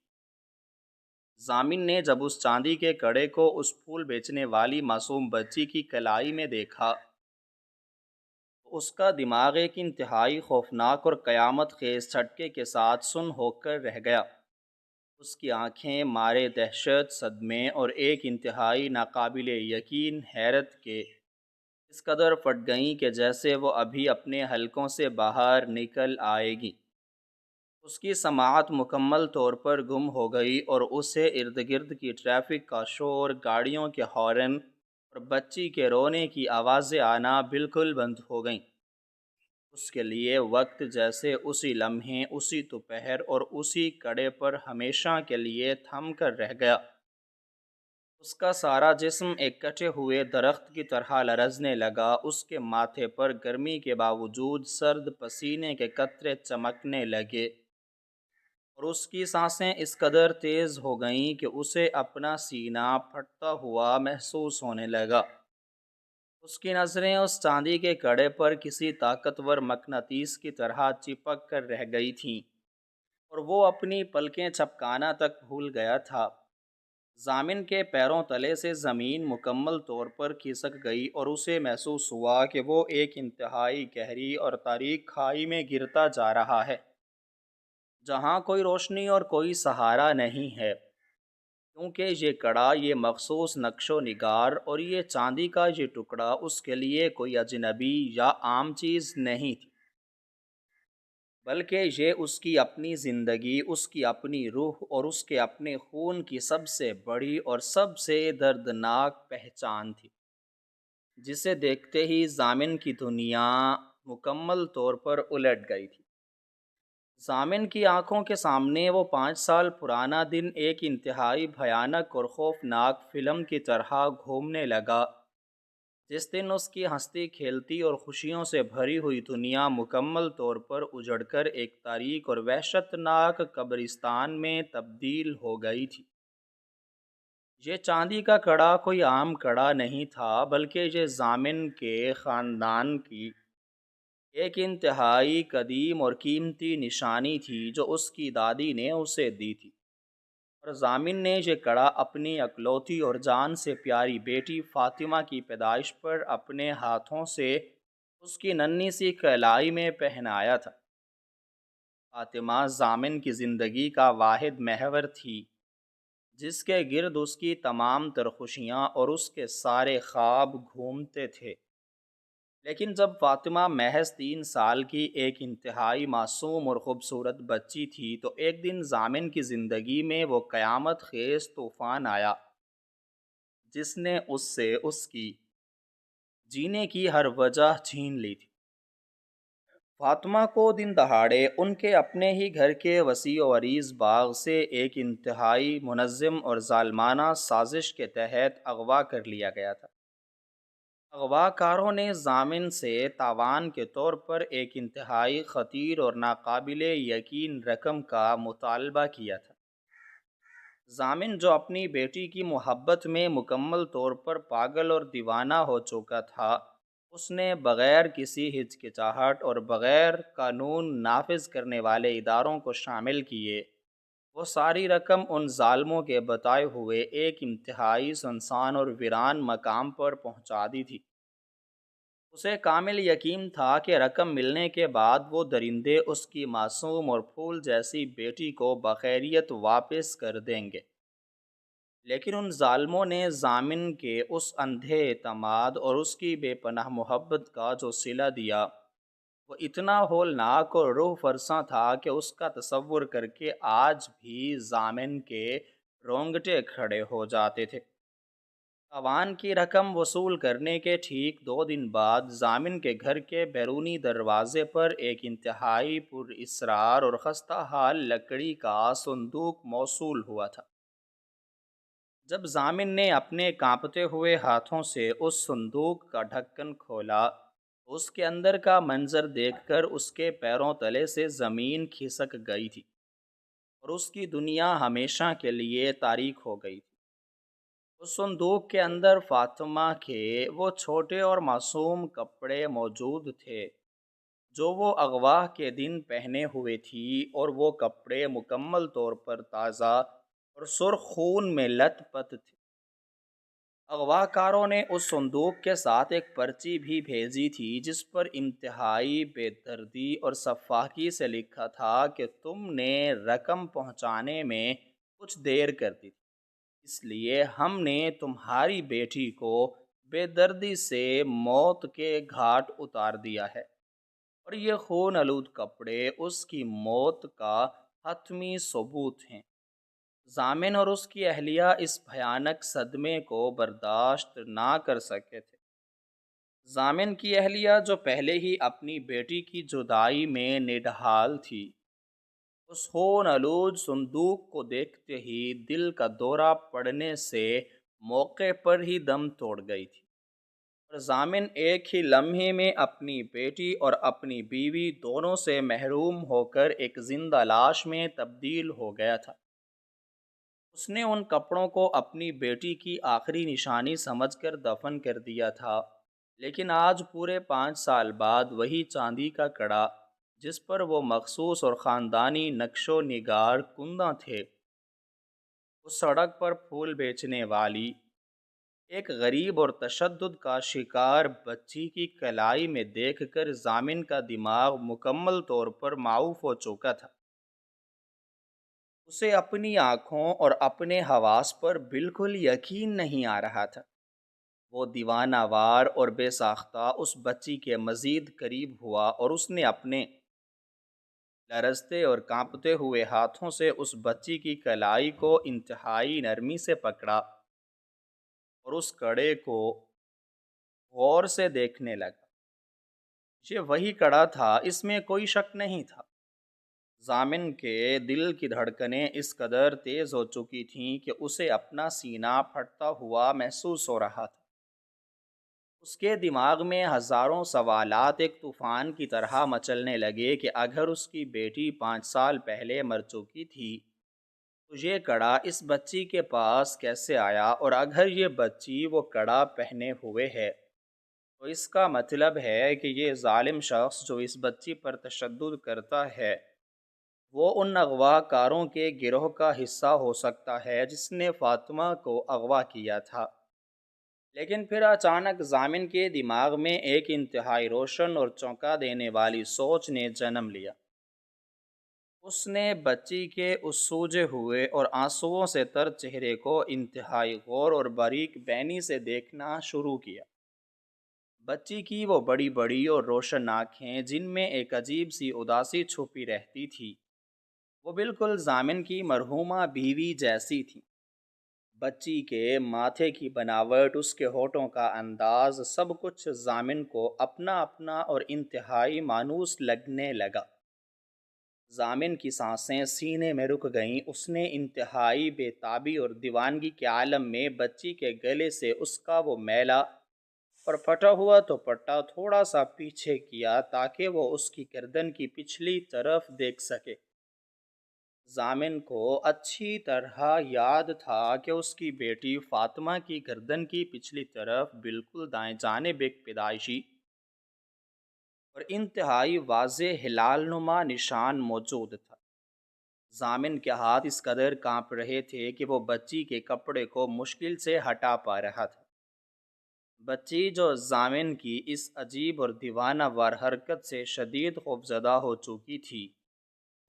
ضامن نے جب اس چاندی کے کڑے کو اس پھول بیچنے والی معصوم بچی کی کلائی میں دیکھا تو اس کا دماغ ایک انتہائی خوفناک اور قیامت خیز جھٹکے کے ساتھ سن ہو کر رہ گیا۔ اس کی آنکھیں مارے دہشت، صدمے اور ایک انتہائی ناقابل یقین حیرت کے اس قدر پھٹ گئیں کہ جیسے وہ ابھی اپنے حلقوں سے باہر نکل آئے گی۔ اس کی سماعت مکمل طور پر گم ہو گئی اور اسے ارد گرد کی ٹریفک کا شور، گاڑیوں کے ہارن اور بچی کے رونے کی آوازیں آنا بالکل بند ہو گئیں۔ اس کے لیے وقت جیسے اسی لمحے، اسی دوپہر اور اسی کڑے پر ہمیشہ کے لیے تھم کر رہ گیا۔ اس کا سارا جسم ایک کٹے ہوئے درخت کی طرح لرزنے لگا، اس کے ماتھے پر گرمی کے باوجود سرد پسینے کے قطرے چمکنے لگے اور اس کی سانسیں اس قدر تیز ہو گئیں کہ اسے اپنا سینہ پھٹتا ہوا محسوس ہونے لگا۔ اس کی نظریں اس چاندی کے کڑے پر کسی طاقتور مقناطیس کی طرح چپک کر رہ گئی تھیں اور وہ اپنی پلکیں جھپکانا تک بھول گیا تھا۔ ضامن کے پیروں تلے سے زمین مکمل طور پر کھسک گئی اور اسے محسوس ہوا کہ وہ ایک انتہائی گہری اور تاریک کھائی میں گرتا جا رہا ہے، جہاں کوئی روشنی اور کوئی سہارا نہیں ہے، کیونکہ یہ کڑا، یہ مخصوص نقش و نگار اور یہ چاندی کا یہ ٹکڑا اس کے لیے کوئی اجنبی یا عام چیز نہیں تھی، بلکہ یہ اس کی اپنی زندگی، اس کی اپنی روح اور اس کے اپنے خون کی سب سے بڑی اور سب سے دردناک پہچان تھی، جسے دیکھتے ہی ضامن کی دنیا مکمل طور پر الٹ گئی تھی۔ ضامن کی آنکھوں کے سامنے وہ 5 سال پرانا دن ایک انتہائی بھیانک اور خوفناک فلم کی طرح گھومنے لگا، جس دن اس کی ہنستی کھیلتی اور خوشیوں سے بھری ہوئی دنیا مکمل طور پر اجڑ کر ایک تاریک اور وحشتناک قبرستان میں تبدیل ہو گئی تھی۔ یہ چاندی کا کڑا کوئی عام کڑا نہیں تھا، بلکہ یہ ضامن کے خاندان کی ایک انتہائی قدیم اور قیمتی نشانی تھی جو اس کی دادی نے اسے دی تھی، اور ضامن نے یہ کڑا اپنی اکلوتی اور جان سے پیاری بیٹی فاطمہ کی پیدائش پر اپنے ہاتھوں سے اس کی ننھی سی کلائی میں پہنایا تھا۔ فاطمہ ضامن کی زندگی کا واحد محور تھی، جس کے گرد اس کی تمام تر خوشیاں اور اس کے سارے خواب گھومتے تھے۔ لیکن جب فاطمہ محض 3 سال کی ایک انتہائی معصوم اور خوبصورت بچی تھی تو ایک دن ضامن کی زندگی میں وہ قیامت خیز طوفان آیا، جس نے اس سے اس کی جینے کی ہر وجہ چھین لی تھی۔ فاطمہ کو دن دہاڑے ان کے اپنے ہی گھر کے وسیع و عریض باغ سے ایک انتہائی منظم اور ظالمانہ سازش کے تحت اغوا کر لیا گیا تھا۔ اغوا کاروں نے ضامن سے تاوان کے طور پر ایک انتہائی خطیر اور ناقابل یقین رقم کا مطالبہ کیا تھا۔ ضامن، جو اپنی بیٹی کی محبت میں مکمل طور پر پاگل اور دیوانہ ہو چکا تھا، اس نے بغیر کسی ہچکچاہٹ اور بغیر قانون نافذ کرنے والے اداروں کو شامل کیے وہ ساری رقم ان ظالموں کے بتائے ہوئے ایک انتہائی سنسان اور ویران مقام پر پہنچا دی تھی۔ اسے کامل یقین تھا کہ رقم ملنے کے بعد وہ درندے اس کی معصوم اور پھول جیسی بیٹی کو بخیریت واپس کر دیں گے، لیکن ان ظالموں نے ضامن کے اس اندھے اعتماد اور اس کی بے پناہ محبت کا جو صلہ دیا، وہ اتنا ہولناک اور روح فرساں تھا کہ اس کا تصور کر کے آج بھی ضامن کے رونگٹے کھڑے ہو جاتے تھے۔ تاوان کی رقم وصول کرنے کے ٹھیک 2 دن بعد ضامن کے گھر کے بیرونی دروازے پر ایک انتہائی پر اسرار اور خستہ حال لکڑی کا صندوق موصول ہوا تھا۔ جب ضامن نے اپنے کانپتے ہوئے ہاتھوں سے اس صندوق کا ڈھکن کھولا، اس کے اندر کا منظر دیکھ کر اس کے پیروں تلے سے زمین کھسک گئی تھی اور اس کی دنیا ہمیشہ کے لیے تاریک ہو گئی تھی۔ اس صندوق کے اندر فاطمہ کے وہ چھوٹے اور معصوم کپڑے موجود تھے جو وہ اغوا کے دن پہنے ہوئے تھی، اور وہ کپڑے مکمل طور پر تازہ اور سرخ خون میں لت پت تھے۔ اغوا کاروں نے اس صندوق کے ساتھ ایک پرچی بھی بھیجی تھی جس پر انتہائی بے دردی اور سفاکی سے لکھا تھا کہ تم نے رقم پہنچانے میں کچھ دیر کر دی تھی، اس لیے ہم نے تمہاری بیٹی کو بے دردی سے موت کے گھاٹ اتار دیا ہے، اور یہ خون آلود کپڑے اس کی موت کا حتمی ثبوت ہیں۔ ضامن اور اس کی اہلیہ اس بھیانک صدمے کو برداشت نہ کر سکے تھے۔ ضامن کی اہلیہ، جو پہلے ہی اپنی بیٹی کی جدائی میں نڈھال تھی، اس خون آلود صندوق کو دیکھتے ہی دل کا دورہ پڑنے سے موقع پر ہی دم توڑ گئی تھی، اور ضامن ایک ہی لمحے میں اپنی بیٹی اور اپنی بیوی دونوں سے محروم ہو کر ایک زندہ لاش میں تبدیل ہو گیا تھا۔ اس نے ان کپڑوں کو اپنی بیٹی کی آخری نشانی سمجھ کر دفن کر دیا تھا، لیکن آج پورے 5 سال بعد وہی چاندی کا کڑا جس پر وہ مخصوص اور خاندانی نقش و نگار کندہ تھے، اس سڑک پر پھول بیچنے والی ایک غریب اور تشدد کا شکار بچی کی کلائی میں دیکھ کر ضامن کا دماغ مکمل طور پر معوف ہو چکا تھا۔ اسے اپنی آنکھوں اور اپنے حواس پر بالکل یقین نہیں آ رہا تھا۔ وہ دیوانہ وار اور بے ساختہ اس بچی کے مزید قریب ہوا اور اس نے اپنے لرزتے اور کانپتے ہوئے ہاتھوں سے اس بچی کی کلائی کو انتہائی نرمی سے پکڑا اور اس کڑے کو غور سے دیکھنے لگا۔ یہ وہی کڑا تھا، اس میں کوئی شک نہیں تھا۔ ضامن کے دل کی دھڑکنیں اس قدر تیز ہو چکی تھیں کہ اسے اپنا سینہ پھٹتا ہوا محسوس ہو رہا تھا۔ اس کے دماغ میں ہزاروں سوالات ایک طوفان کی طرح مچلنے لگے کہ اگر اس کی بیٹی 5 سال پہلے مر چکی تھی تو یہ کڑا اس بچی کے پاس کیسے آیا، اور اگر یہ بچی وہ کڑا پہنے ہوئے ہے تو اس کا مطلب ہے کہ یہ ظالم شخص جو اس بچی پر تشدد کرتا ہے وہ ان اغوا کاروں کے گروہ کا حصہ ہو سکتا ہے جس نے فاطمہ کو اغوا کیا تھا۔ لیکن پھر اچانک ضامن کے دماغ میں ایک انتہائی روشن اور چونکا دینے والی سوچ نے جنم لیا۔ اس نے بچی کے اس سوجے ہوئے اور آنسوؤں سے تر چہرے کو انتہائی غور اور باریک بینی سے دیکھنا شروع کیا۔ بچی کی وہ بڑی بڑی اور روشن آنکھیں جن میں ایک عجیب سی اداسی چھپی رہتی تھی، وہ بالکل ضامن کی مرحومہ بیوی جیسی تھیں۔ بچی کے ماتھے کی بناوٹ، اس کے ہونٹوں کا انداز، سب کچھ ضامن کو اپنا اپنا اور انتہائی مانوس لگنے لگا۔ ضامن کی سانسیں سینے میں رک گئیں۔ اس نے انتہائی بے تابی اور دیوانگی کے عالم میں بچی کے گلے سے اس کا وہ میلا اور پھٹا ہوا دوپٹہ تھوڑا سا پیچھے کیا تاکہ وہ اس کی گردن کی پچھلی طرف دیکھ سکے۔ ضامن کو اچھی طرح یاد تھا کہ اس کی بیٹی فاطمہ کی گردن کی پچھلی طرف بالکل دائیں جانب ایک پیدائشی اور انتہائی واضح ہلال نما نشان موجود تھا۔ ضامن کے ہاتھ اس قدر کانپ رہے تھے کہ وہ بچی کے کپڑے کو مشکل سے ہٹا پا رہا تھا۔ بچی جو ضامن کی اس عجیب اور دیوانہ وار حرکت سے شدید خوفزدہ ہو چکی تھی،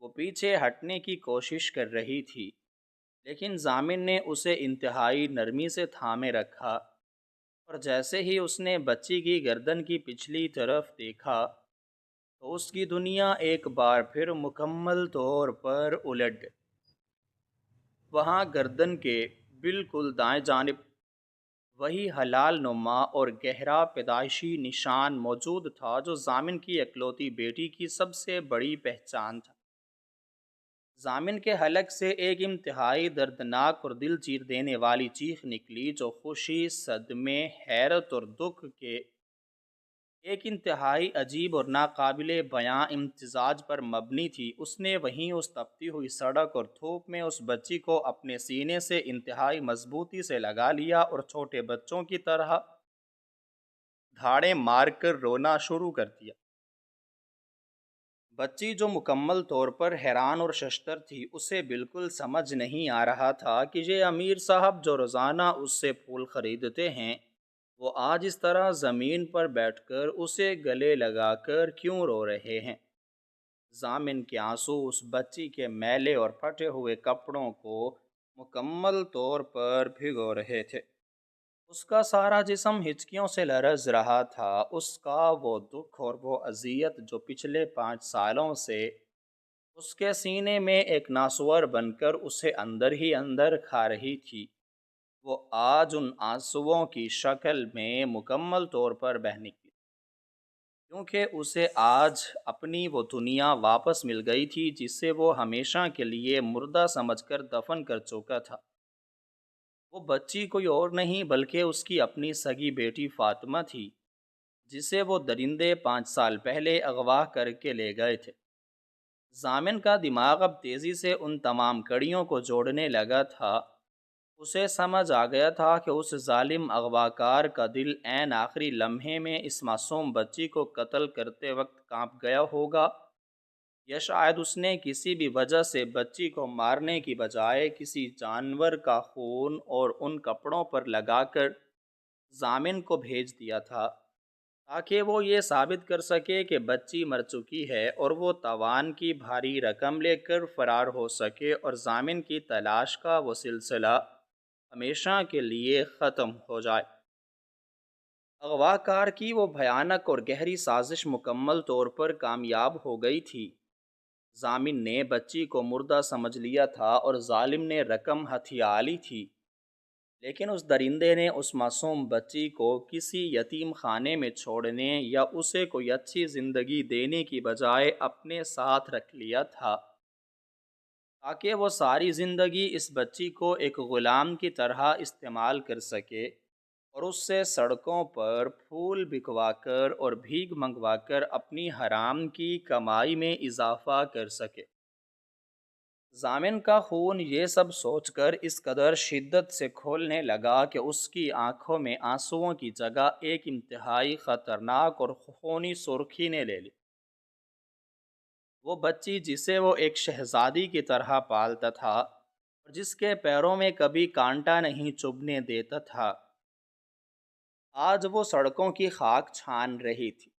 وہ پیچھے ہٹنے کی کوشش کر رہی تھی، لیکن ضامن نے اسے انتہائی نرمی سے تھامے رکھا، اور جیسے ہی اس نے بچی کی گردن کی پچھلی طرف دیکھا تو اس کی دنیا ایک بار پھر مکمل طور پر الٹ گئی۔ وہاں گردن کے بالکل دائیں جانب وہی حلال نما اور گہرا پیدائشی نشان موجود تھا جو ضامن کی اکلوتی بیٹی کی سب سے بڑی پہچان تھا۔ ضامن کے حلق سے ایک انتہائی دردناک اور دل چیر دینے والی چیخ نکلی جو خوشی، صدمے، حیرت اور دکھ کے ایک انتہائی عجیب اور ناقابل بیاں امتزاج پر مبنی تھی۔ اس نے وہیں اس تپتی ہوئی سڑک اور دھوپ میں اس بچی کو اپنے سینے سے انتہائی مضبوطی سے لگا لیا اور چھوٹے بچوں کی طرح دھاڑیں مار کر رونا شروع کر دیا۔ بچی جو مکمل طور پر حیران اور ششدر تھی، اسے بالکل سمجھ نہیں آ رہا تھا کہ یہ امیر صاحب جو روزانہ اس سے پھول خریدتے ہیں وہ آج اس طرح زمین پر بیٹھ کر اسے گلے لگا کر کیوں رو رہے ہیں۔ ضامن کے آنسو اس بچی کے میلے اور پھٹے ہوئے کپڑوں کو مکمل طور پر بھگو رہے تھے۔ اس کا سارا جسم ہچکیوں سے لرز رہا تھا۔ اس کا وہ دکھ اور وہ اذیت جو پچھلے 5 سالوں سے اس کے سینے میں ایک ناسور بن کر اسے اندر ہی اندر کھا رہی تھی، وہ آج ان آنسوؤں کی شکل میں مکمل طور پر بہہ نکلی، کیونکہ اسے آج اپنی وہ دنیا واپس مل گئی تھی جسے وہ ہمیشہ کے لیے مردہ سمجھ کر دفن کر چکا تھا۔ وہ بچی کوئی اور نہیں بلکہ اس کی اپنی سگی بیٹی فاطمہ تھی، جسے وہ درندے 5 سال پہلے اغوا کر کے لے گئے تھے۔ ضامن کا دماغ اب تیزی سے ان تمام کڑیوں کو جوڑنے لگا تھا۔ اسے سمجھ آ گیا تھا کہ اس ظالم اغواکار کا دل عین آخری لمحے میں اس معصوم بچی کو قتل کرتے وقت کانپ گیا ہوگا، یا شاید اس نے کسی بھی وجہ سے بچی کو مارنے کی بجائے کسی جانور کا خون اور ان کپڑوں پر لگا کر ضامن کو بھیج دیا تھا تاکہ وہ یہ ثابت کر سکے کہ بچی مر چکی ہے اور وہ تاوان کی بھاری رقم لے کر فرار ہو سکے اور ضامن کی تلاش کا وہ سلسلہ ہمیشہ کے لیے ختم ہو جائے۔ اغوا کار کی وہ بھیانک اور گہری سازش مکمل طور پر کامیاب ہو گئی تھی۔ ضامن نے بچی کو مردہ سمجھ لیا تھا اور ظالم نے رقم ہتھیا لی تھی، لیکن اس درندے نے اس معصوم بچی کو کسی یتیم خانے میں چھوڑنے یا اسے کوئی اچھی زندگی دینے کی بجائے اپنے ساتھ رکھ لیا تھا، تاکہ وہ ساری زندگی اس بچی کو ایک غلام کی طرح استعمال کر سکے اور اس سے سڑکوں پر پھول بکوا کر اور بھیک منگوا کر اپنی حرام کی کمائی میں اضافہ کر سکے۔ ضامن کا خون یہ سب سوچ کر اس قدر شدت سے کھولنے لگا کہ اس کی آنکھوں میں آنسوؤں کی جگہ ایک انتہائی خطرناک اور خونی سرخی نے لے لی۔ وہ بچی جسے وہ ایک شہزادی کی طرح پالتا تھا اور جس کے پیروں میں کبھی کانٹا نہیں چبھنے دیتا تھا، آج وہ سڑکوں کی خاک چھان رہی تھی،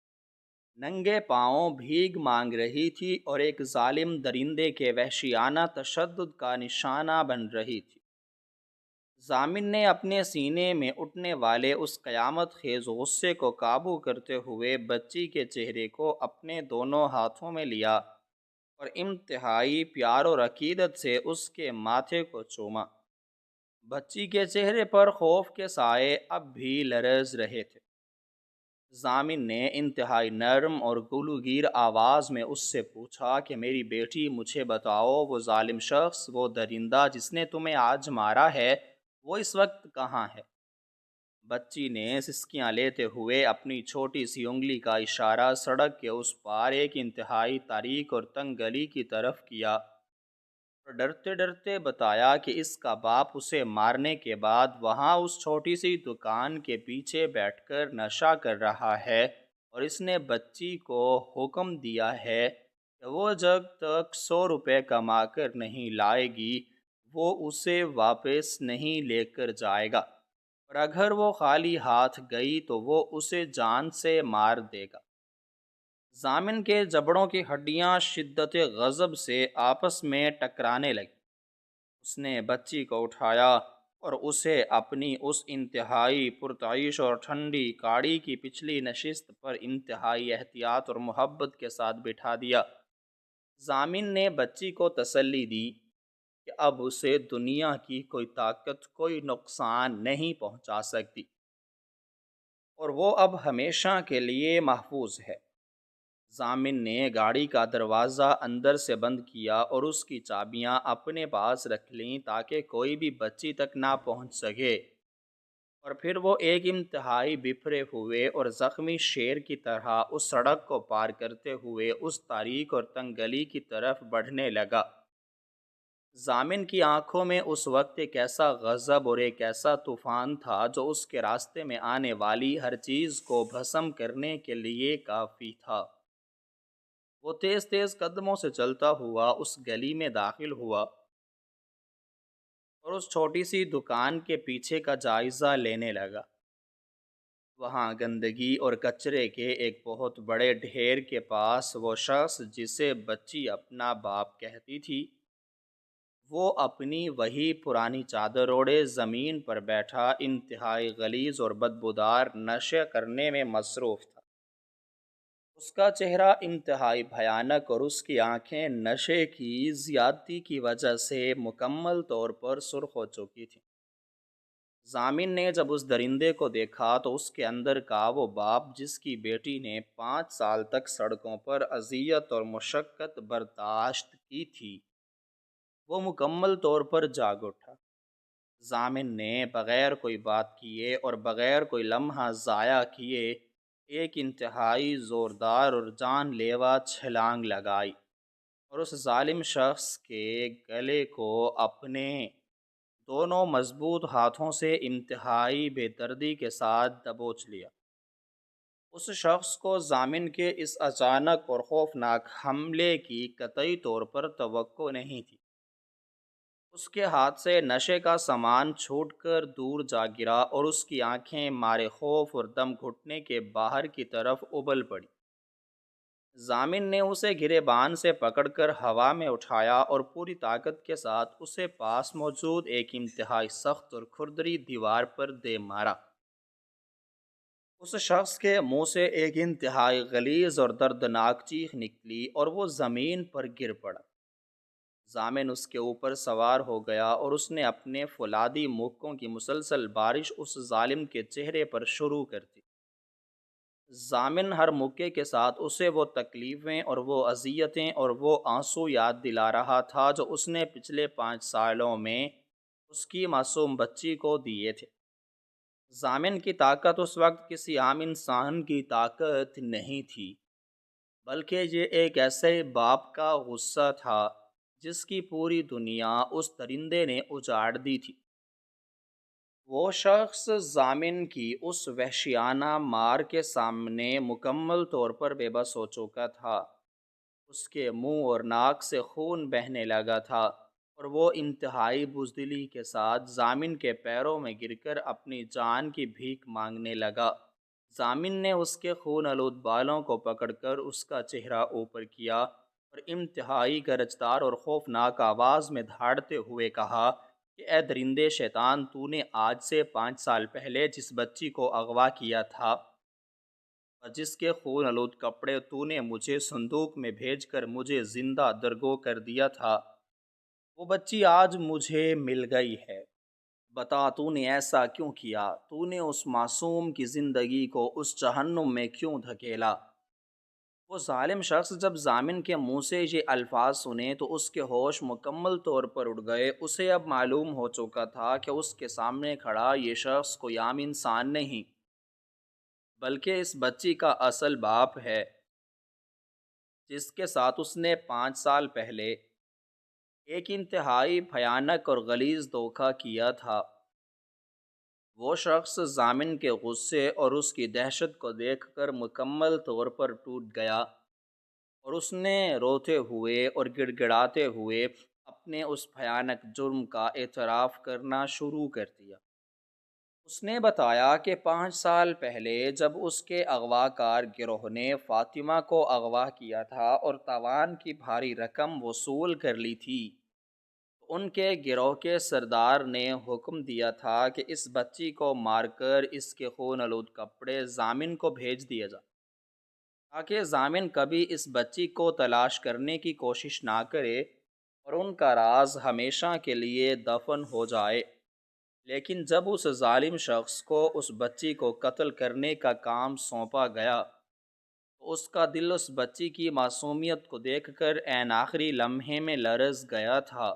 ننگے پاؤں بھیگ مانگ رہی تھی اور ایک ظالم درندے کے وحشیانہ تشدد کا نشانہ بن رہی تھی۔ ضامن نے اپنے سینے میں اٹھنے والے اس قیامت خیز غصے کو قابو کرتے ہوئے بچی کے چہرے کو اپنے دونوں ہاتھوں میں لیا اور انتہائی پیار و عقیدت سے اس کے ماتھے کو چوما۔ بچی کے چہرے پر خوف کے سائے اب بھی لرز رہے تھے۔ ضامن نے انتہائی نرم اور گلوگیر آواز میں اس سے پوچھا کہ میری بیٹی، مجھے بتاؤ، وہ ظالم شخص، وہ درندہ جس نے تمہیں آج مارا ہے، وہ اس وقت کہاں ہے؟ بچی نے سسکیاں لیتے ہوئے اپنی چھوٹی سی انگلی کا اشارہ سڑک کے اس پار ایک انتہائی تاریک اور تنگ گلی کی طرف کیا اور ڈرتے ڈرتے بتایا کہ اس کا باپ اسے مارنے کے بعد وہاں اس چھوٹی سی دکان کے پیچھے بیٹھ کر نشہ کر رہا ہے اور اس نے بچی کو حکم دیا ہے کہ وہ جب تک 100 روپے کما کر نہیں لائے گی وہ اسے واپس نہیں لے کر جائے گا، اور اگر وہ خالی ہاتھ گئی تو وہ اسے جان سے مار دے گا۔ ضامن کے جبڑوں کی ہڈیاں شدت غضب سے آپس میں ٹکرانے لگیں۔ اس نے بچی کو اٹھایا اور اسے اپنی اس انتہائی پرتعیش اور ٹھنڈی گاڑی کی پچھلی نشست پر انتہائی احتیاط اور محبت کے ساتھ بٹھا دیا۔ ضامن نے بچی کو تسلی دی کہ اب اسے دنیا کی کوئی طاقت کوئی نقصان نہیں پہنچا سکتی اور وہ اب ہمیشہ کے لیے محفوظ ہے۔ ضامن نے گاڑی کا دروازہ اندر سے بند کیا اور اس کی چابیاں اپنے پاس رکھ لیں تاکہ کوئی بھی بچی تک نہ پہنچ سکے، اور پھر وہ ایک انتہائی بپھرے ہوئے اور زخمی شیر کی طرح اس سڑک کو پار کرتے ہوئے اس تاریک اور تنگ گلی کی طرف بڑھنے لگا۔ ضامن کی آنکھوں میں اس وقت ایک ایسا غضب اور ایک ایسا طوفان تھا جو اس کے راستے میں آنے والی ہر چیز کو بھسم کرنے کے لیے کافی تھا۔ وہ تیز تیز قدموں سے چلتا ہوا اس گلی میں داخل ہوا اور اس چھوٹی سی دکان کے پیچھے کا جائزہ لینے لگا۔ وہاں گندگی اور کچرے کے ایک بہت بڑے ڈھیر کے پاس وہ شخص جسے بچی اپنا باپ کہتی تھی، وہ اپنی وہی پرانی چادر اوڑھے زمین پر بیٹھا انتہائی غلیظ اور بدبودار نشے کرنے میں مصروف تھا۔ اس کا چہرہ انتہائی بھیانک اور اس کی آنکھیں نشے کی زیادتی کی وجہ سے مکمل طور پر سرخ ہو چکی تھیں۔ ضامن نے جب اس درندے کو دیکھا تو اس کے اندر کا وہ باپ جس کی بیٹی نے 5 سال تک سڑکوں پر اذیت اور مشقت برداشت کی تھی، وہ مکمل طور پر جاگ اٹھا۔ ضامن نے بغیر کوئی بات کیے اور بغیر کوئی لمحہ ضائع کیے ایک انتہائی زوردار اور جان لیوا چھلانگ لگائی اور اس ظالم شخص کے گلے کو اپنے دونوں مضبوط ہاتھوں سے انتہائی بے دردی کے ساتھ دبوچ لیا۔ اس شخص کو ضامن کے اس اچانک اور خوفناک حملے کی قطعی طور پر توقع نہیں تھی۔ اس کے ہاتھ سے نشے کا سامان چھوٹ کر دور جا گرا اور اس کی آنکھیں مارے خوف اور دم گھٹنے کے باہر کی طرف ابل پڑی۔ ضامن نے اسے گریبان سے پکڑ کر ہوا میں اٹھایا اور پوری طاقت کے ساتھ اسے پاس موجود ایک انتہائی سخت اور کھردری دیوار پر دے مارا۔ اس شخص کے منہ سے ایک انتہائی غلیظ اور دردناک چیخ نکلی اور وہ زمین پر گر پڑا۔ ضامن اس کے اوپر سوار ہو گیا اور اس نے اپنے فولادی مکوں کی مسلسل بارش اس ظالم کے چہرے پر شروع کر دی۔ ضامن ہر مکے کے ساتھ اسے وہ تکلیفیں اور وہ اذیتیں اور وہ آنسو یاد دلا رہا تھا جو اس نے پچھلے 5 سالوں میں اس کی معصوم بچی کو دیے تھے۔ ضامن کی طاقت اس وقت کسی عام انسان کی طاقت نہیں تھی، بلکہ یہ ایک ایسے باپ کا غصہ تھا جس کی پوری دنیا اس درندے نے اجاڑ دی تھی۔ وہ شخص ضامن کی اس وحشیانہ مار کے سامنے مکمل طور پر بے بس ہو چکا تھا۔ اس کے منہ اور ناک سے خون بہنے لگا تھا اور وہ انتہائی بزدلی کے ساتھ ضامن کے پیروں میں گر کر اپنی جان کی بھیک مانگنے لگا۔ ضامن نے اس کے خون آلود بالوں کو پکڑ کر اس کا چہرہ اوپر کیا اور انتہائی گرجدار اور خوفناک آواز میں دھاڑتے ہوئے کہا کہ اے درندے شیطان، تو نے آج سے 5 سال پہلے جس بچی کو اغوا کیا تھا اور جس کے خون آلود کپڑے تو نے مجھے صندوق میں بھیج کر مجھے زندہ درگو کر دیا تھا، وہ بچی آج مجھے مل گئی ہے۔ بتا تو نے ایسا کیوں کیا؟ تو نے اس معصوم کی زندگی کو اس جہنم میں کیوں دھکیلا؟ وہ ظالم شخص جب ضامن کے منہ سے یہ الفاظ سنے تو اس کے ہوش مکمل طور پر اڑ گئے۔ اسے اب معلوم ہو چکا تھا کہ اس کے سامنے کھڑا یہ شخص کوئی عام انسان نہیں، بلکہ اس بچی کا اصل باپ ہے، جس کے ساتھ اس نے 5 سال پہلے ایک انتہائی بھیانک اور غلیظ دھوکہ کیا تھا۔ وہ شخص ضامن کے غصے اور اس کی دہشت کو دیکھ کر مکمل طور پر ٹوٹ گیا اور اس نے روتے ہوئے اور گڑ گڑاتے ہوئے اپنے اس بھیانک جرم کا اعتراف کرنا شروع کر دیا۔ اس نے بتایا کہ 5 سال پہلے جب اس کے اغوا کار گروہ نے فاطمہ کو اغوا کیا تھا اور تاوان کی بھاری رقم وصول کر لی تھی، ان کے گروہ کے سردار نے حکم دیا تھا کہ اس بچی کو مار کر اس کے خون آلود کپڑے ضامن کو بھیج دیا جائے تاکہ ضامن کبھی اس بچی کو تلاش کرنے کی کوشش نہ کرے اور ان کا راز ہمیشہ کے لیے دفن ہو جائے۔ لیکن جب اس ظالم شخص کو اس بچی کو قتل کرنے کا کام سونپا گیا تو اس کا دل اس بچی کی معصومیت کو دیکھ کر عین آخری لمحے میں لرز گیا تھا۔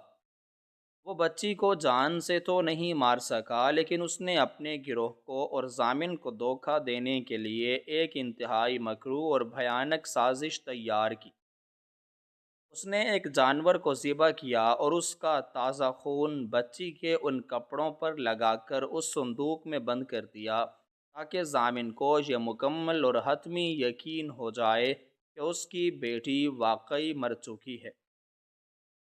وہ بچی کو جان سے تو نہیں مار سکا، لیکن اس نے اپنے گروہ کو اور ضامن کو دھوکہ دینے کے لیے ایک انتہائی مکروہ اور بھیانک سازش تیار کی۔ اس نے ایک جانور کو ذبح کیا اور اس کا تازہ خون بچی کے ان کپڑوں پر لگا کر اس صندوق میں بند کر دیا تاکہ ضامن کو یہ مکمل اور حتمی یقین ہو جائے کہ اس کی بیٹی واقعی مر چکی ہے۔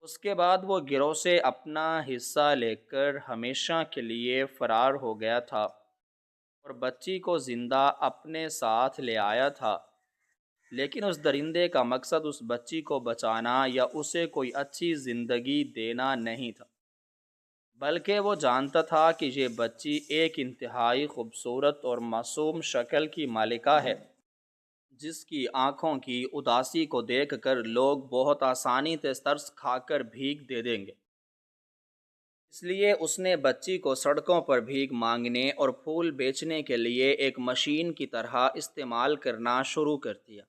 اس کے بعد وہ گروہ سے اپنا حصہ لے کر ہمیشہ کے لیے فرار ہو گیا تھا اور بچی کو زندہ اپنے ساتھ لے آیا تھا۔ لیکن اس درندے کا مقصد اس بچی کو بچانا یا اسے کوئی اچھی زندگی دینا نہیں تھا، بلکہ وہ جانتا تھا کہ یہ بچی ایک انتہائی خوبصورت اور معصوم شکل کی مالکہ ہے، جس کی آنکھوں کی اداسی کو دیکھ کر لوگ بہت آسانی سے ترس کھا کر بھیک دے دیں گے۔ اس لیے اس نے بچی کو سڑکوں پر بھیک مانگنے اور پھول بیچنے کے لیے ایک مشین کی طرح استعمال کرنا شروع کر دیا۔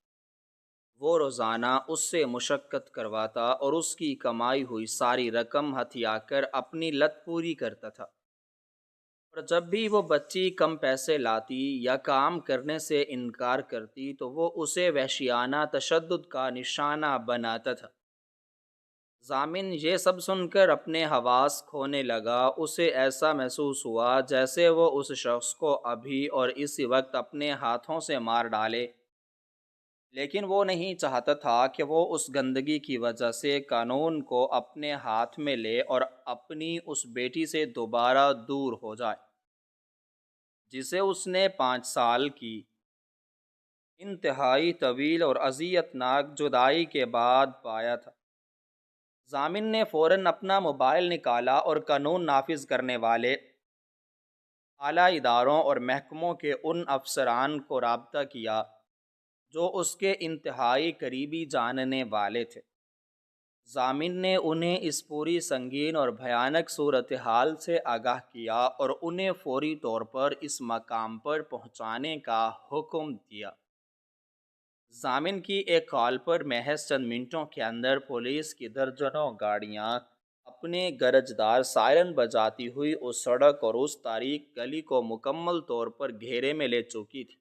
وہ روزانہ اس سے مشقت کرواتا اور اس کی کمائی ہوئی ساری رقم ہتھیا کر اپنی لت پوری کرتا تھا، اور جب بھی وہ بچی کم پیسے لاتی یا کام کرنے سے انکار کرتی تو وہ اسے وحشیانہ تشدد کا نشانہ بناتا تھا۔ ضامن یہ سب سن کر اپنے حواس کھونے لگا۔ اسے ایسا محسوس ہوا جیسے وہ اس شخص کو ابھی اور اسی وقت اپنے ہاتھوں سے مار ڈالے، لیکن وہ نہیں چاہتا تھا کہ وہ اس گندگی کی وجہ سے قانون کو اپنے ہاتھ میں لے اور اپنی اس بیٹی سے دوبارہ دور ہو جائے جسے اس نے 5 سال کی انتہائی طویل اور اذیت ناک جدائی کے بعد پایا تھا۔ ضامن نے فوراً اپنا موبائل نکالا اور قانون نافذ کرنے والے اعلیٰ اداروں اور محکموں کے ان افسران کو رابطہ کیا جو اس کے انتہائی قریبی جاننے والے تھے۔ ضامن نے انہیں اس پوری سنگین اور بھیانک صورتحال سے آگاہ کیا اور انہیں فوری طور پر اس مقام پر پہنچانے کا حکم دیا۔ ضامن کی ایک کال پر محض چند منٹوں کے اندر پولیس کی درجنوں گاڑیاں اپنے گرجدار سائرن بجاتی ہوئی اس سڑک اور اس تاریک گلی کو مکمل طور پر گھیرے میں لے چکی تھی۔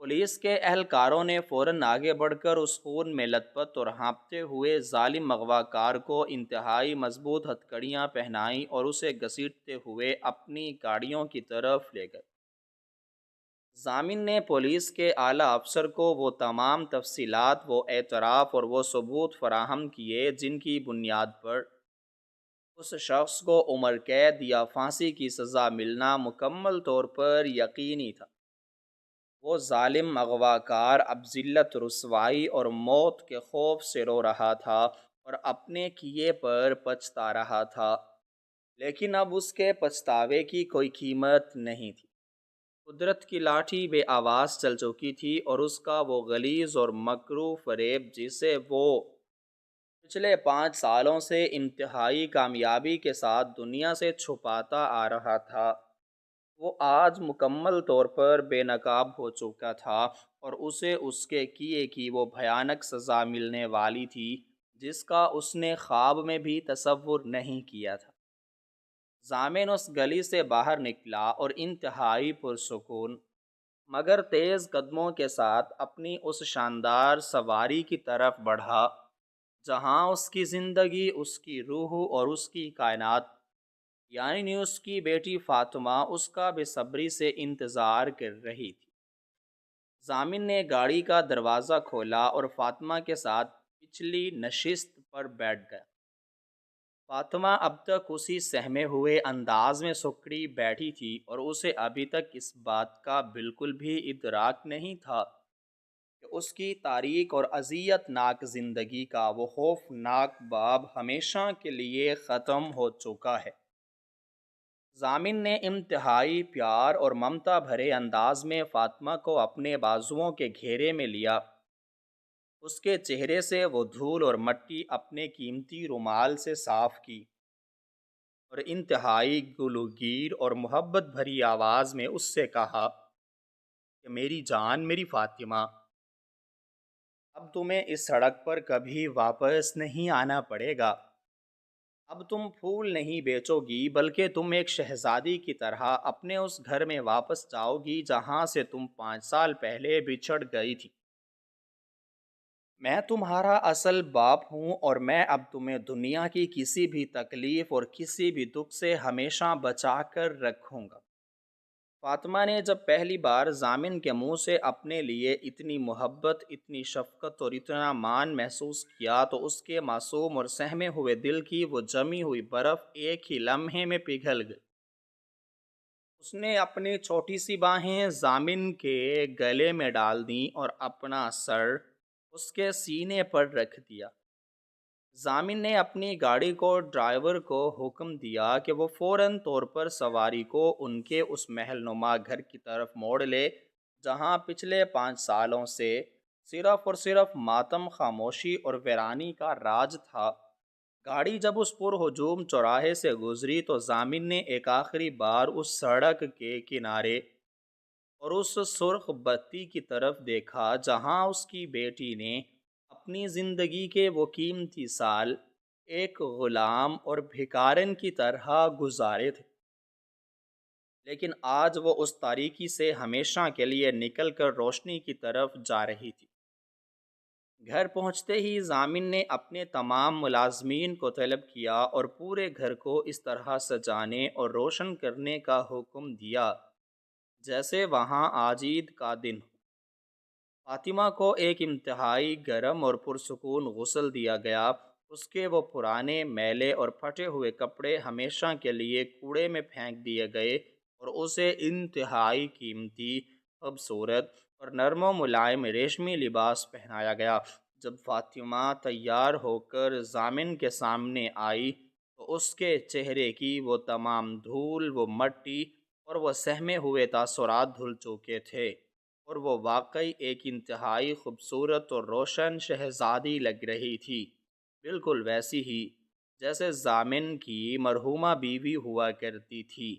پولیس کے اہلکاروں نے فوراً آگے بڑھ کر اس خون میں لت پت اور ہانپتے ہوئے ظالم اغوا کار کو انتہائی مضبوط ہتھکڑیاں پہنائیں اور اسے گھسیٹتے ہوئے اپنی گاڑیوں کی طرف لے گئے۔ ضامن نے پولیس کے اعلیٰ افسر کو وہ تمام تفصیلات، وہ اعتراف اور وہ ثبوت فراہم کیے جن کی بنیاد پر اس شخص کو عمر قید یا پھانسی کی سزا ملنا مکمل طور پر یقینی تھا۔ وہ ظالم اغوا کار اب ذلت، رسوائی اور موت کے خوف سے رو رہا تھا اور اپنے کیے پر پچھتا رہا تھا، لیکن اب اس کے پچھتاوے کی کوئی قیمت نہیں تھی۔ قدرت کی لاٹھی بے آواز چل چکی تھی اور اس کا وہ غلیظ اور مکروہ فریب جسے وہ پچھلے 5 سالوں سے انتہائی کامیابی کے ساتھ دنیا سے چھپاتا آ رہا تھا، وہ آج مکمل طور پر بے نقاب ہو چکا تھا اور اسے اس کے کیے کی وہ بھیانک سزا ملنے والی تھی جس کا اس نے خواب میں بھی تصور نہیں کیا تھا۔ ضامن اس گلی سے باہر نکلا اور انتہائی پرسکون مگر تیز قدموں کے ساتھ اپنی اس شاندار سواری کی طرف بڑھا جہاں اس کی زندگی، اس کی روح اور اس کی کائنات، یعنی اس کی بیٹی فاطمہ اس کا بے صبری سے انتظار کر رہی تھی۔ ضامن نے گاڑی کا دروازہ کھولا اور فاطمہ کے ساتھ پچھلی نشست پر بیٹھ گیا۔ فاطمہ اب تک اسی سہمے ہوئے انداز میں سکڑی بیٹھی تھی اور اسے ابھی تک اس بات کا بالکل بھی ادراک نہیں تھا کہ اس کی تاریک اور اذیت ناک زندگی کا وہ خوفناک باب ہمیشہ کے لیے ختم ہو چکا ہے۔ ضامن نے انتہائی پیار اور ممتا بھرے انداز میں فاطمہ کو اپنے بازوؤں کے گھیرے میں لیا۔ اس کے چہرے سے وہ دھول اور مٹی اپنے قیمتی رومال سے صاف کی اور انتہائی گلوگیر اور محبت بھری آواز میں اس سے کہا کہ میری جان، میری فاطمہ، اب تمہیں اس سڑک پر کبھی واپس نہیں آنا پڑے گا۔ اب تم پھول نہیں بیچو گی بلکہ تم ایک شہزادی کی طرح اپنے اس گھر میں واپس جاؤ گی جہاں سے تم 5 سال پہلے بچھڑ گئی تھی۔ میں تمہارا اصل باپ ہوں اور میں اب تمہیں دنیا کی کسی بھی تکلیف اور کسی بھی دکھ سے ہمیشہ بچا کر رکھوں گا۔ فاطمہ نے جب پہلی بار ضامن کے منہ سے اپنے لیے اتنی محبت، اتنی شفقت اور اتنا مان محسوس کیا تو اس کے معصوم اور سہمے ہوئے دل کی وہ جمی ہوئی برف ایک ہی لمحے میں پگھل گئی۔ اس نے اپنی چھوٹی سی باہیں ضامن کے گلے میں ڈال دیں اور اپنا سر اس کے سینے پر رکھ دیا۔ ضامن نے اپنی گاڑی کو ڈرائیور کو حکم دیا کہ وہ فوراً طور پر سواری کو ان کے اس محل نما گھر کی طرف موڑ لے جہاں پچھلے 5 سالوں سے صرف اور صرف ماتم، خاموشی اور ویرانی کا راج تھا۔ گاڑی جب اس پرہجوم چوراہے سے گزری تو ضامن نے ایک آخری بار اس سڑک کے کنارے اور اس سرخ بتی کی طرف دیکھا جہاں اس کی بیٹی نے اپنی زندگی کے وہ قیمتی سال ایک غلام اور بھکارن کی طرح گزارے تھے، لیکن آج وہ اس تاریکی سے ہمیشہ کے لیے نکل کر روشنی کی طرف جا رہی تھی۔ گھر پہنچتے ہی ضامن نے اپنے تمام ملازمین کو طلب کیا اور پورے گھر کو اس طرح سجانے اور روشن کرنے کا حکم دیا جیسے وہاں آج عید کا دن ہو۔ فاطمہ کو ایک انتہائی گرم اور پرسکون غسل دیا گیا۔ اس کے وہ پرانے، میلے اور پھٹے ہوئے کپڑے ہمیشہ کے لیے کوڑے میں پھینک دیے گئے اور اسے انتہائی قیمتی، خوبصورت اور نرم و ملائم ریشمی لباس پہنایا گیا۔ جب فاطمہ تیار ہو کر ضامن کے سامنے آئی تو اس کے چہرے کی وہ تمام دھول، وہ مٹی اور وہ سہمے ہوئے تاثرات دھل چکے تھے، اور وہ واقعی ایک انتہائی خوبصورت اور روشن شہزادی لگ رہی تھی، بالکل ویسی ہی جیسے ضامن کی مرحومہ بیوی ہوا کرتی تھی۔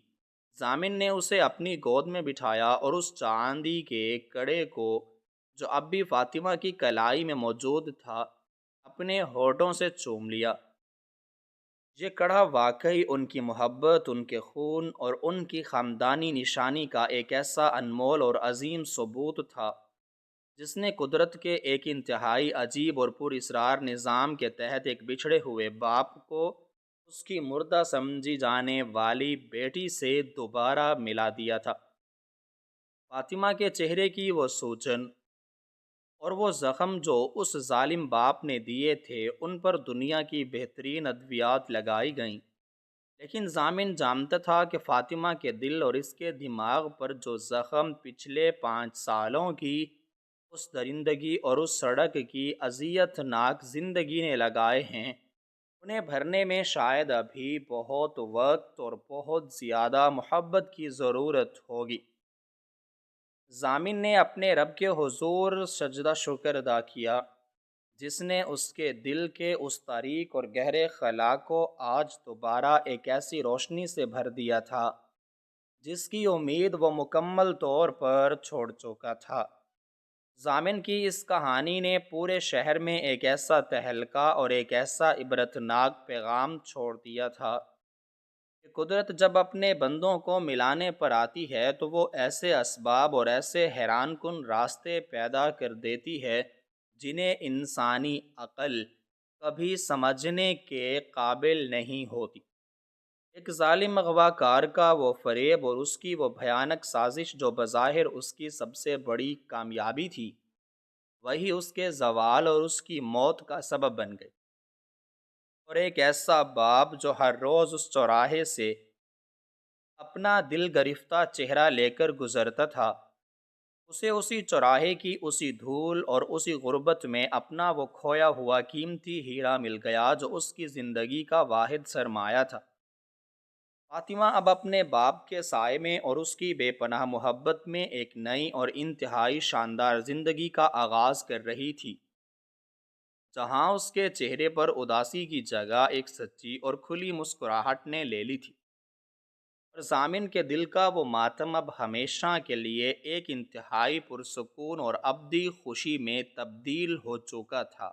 ضامن نے اسے اپنی گود میں بٹھایا اور اس چاندی کے کڑے کو، جو اب بھی فاطمہ کی کلائی میں موجود تھا، اپنے ہونٹوں سے چوم لیا۔ یہ کڑا واقعی ان کی محبت، ان کے خون اور ان کی خاندانی نشانی کا ایک ایسا انمول اور عظیم ثبوت تھا جس نے قدرت کے ایک انتہائی عجیب اور پر اسرار نظام کے تحت ایک بچھڑے ہوئے باپ کو اس کی مردہ سمجھی جانے والی بیٹی سے دوبارہ ملا دیا تھا۔ فاطمہ کے چہرے کی وہ سوجن اور وہ زخم جو اس ظالم باپ نے دیے تھے، ان پر دنیا کی بہترین ادویات لگائی گئیں، لیکن ضامن جانتا تھا کہ فاطمہ کے دل اور اس کے دماغ پر جو زخم پچھلے 5 سالوں کی اس درندگی اور اس سڑک کی اذیت ناک زندگی نے لگائے ہیں، انہیں بھرنے میں شاید ابھی بہت وقت اور بہت زیادہ محبت کی ضرورت ہوگی۔ ضامن نے اپنے رب کے حضور سجدہ شکر ادا کیا، جس نے اس کے دل کے اس تاریک اور گہرے خلا کو آج دوبارہ ایک ایسی روشنی سے بھر دیا تھا جس کی امید وہ مکمل طور پر چھوڑ چکا تھا۔ ضامن کی اس کہانی نے پورے شہر میں ایک ایسا تہلکہ اور ایک ایسا عبرتناک پیغام چھوڑ دیا تھا کہ قدرت جب اپنے بندوں کو ملانے پر آتی ہے تو وہ ایسے اسباب اور ایسے حیران کن راستے پیدا کر دیتی ہے جنہیں انسانی عقل کبھی سمجھنے کے قابل نہیں ہوتی۔ ایک ظالم اغواکار کا وہ فریب اور اس کی وہ بھیانک سازش جو بظاہر اس کی سب سے بڑی کامیابی تھی، وہی اس کے زوال اور اس کی موت کا سبب بن گئی۔ اور ایک ایسا باپ جو ہر روز اس چوراہے سے اپنا دل گرفتہ چہرہ لے کر گزرتا تھا، اسے اسی چوراہے کی اسی دھول اور اسی غربت میں اپنا وہ کھویا ہوا قیمتی ہیرا مل گیا جو اس کی زندگی کا واحد سرمایہ تھا۔ فاطمہ اب اپنے باپ کے سائے میں اور اس کی بے پناہ محبت میں ایک نئی اور انتہائی شاندار زندگی کا آغاز کر رہی تھی، جہاں اس کے چہرے پر اداسی کی جگہ ایک سچی اور کھلی مسکراہٹ نے لے لی تھی، اور ضامن کے دل کا وہ ماتم اب ہمیشہ کے لیے ایک انتہائی پرسکون اور ابدی خوشی میں تبدیل ہو چکا تھا۔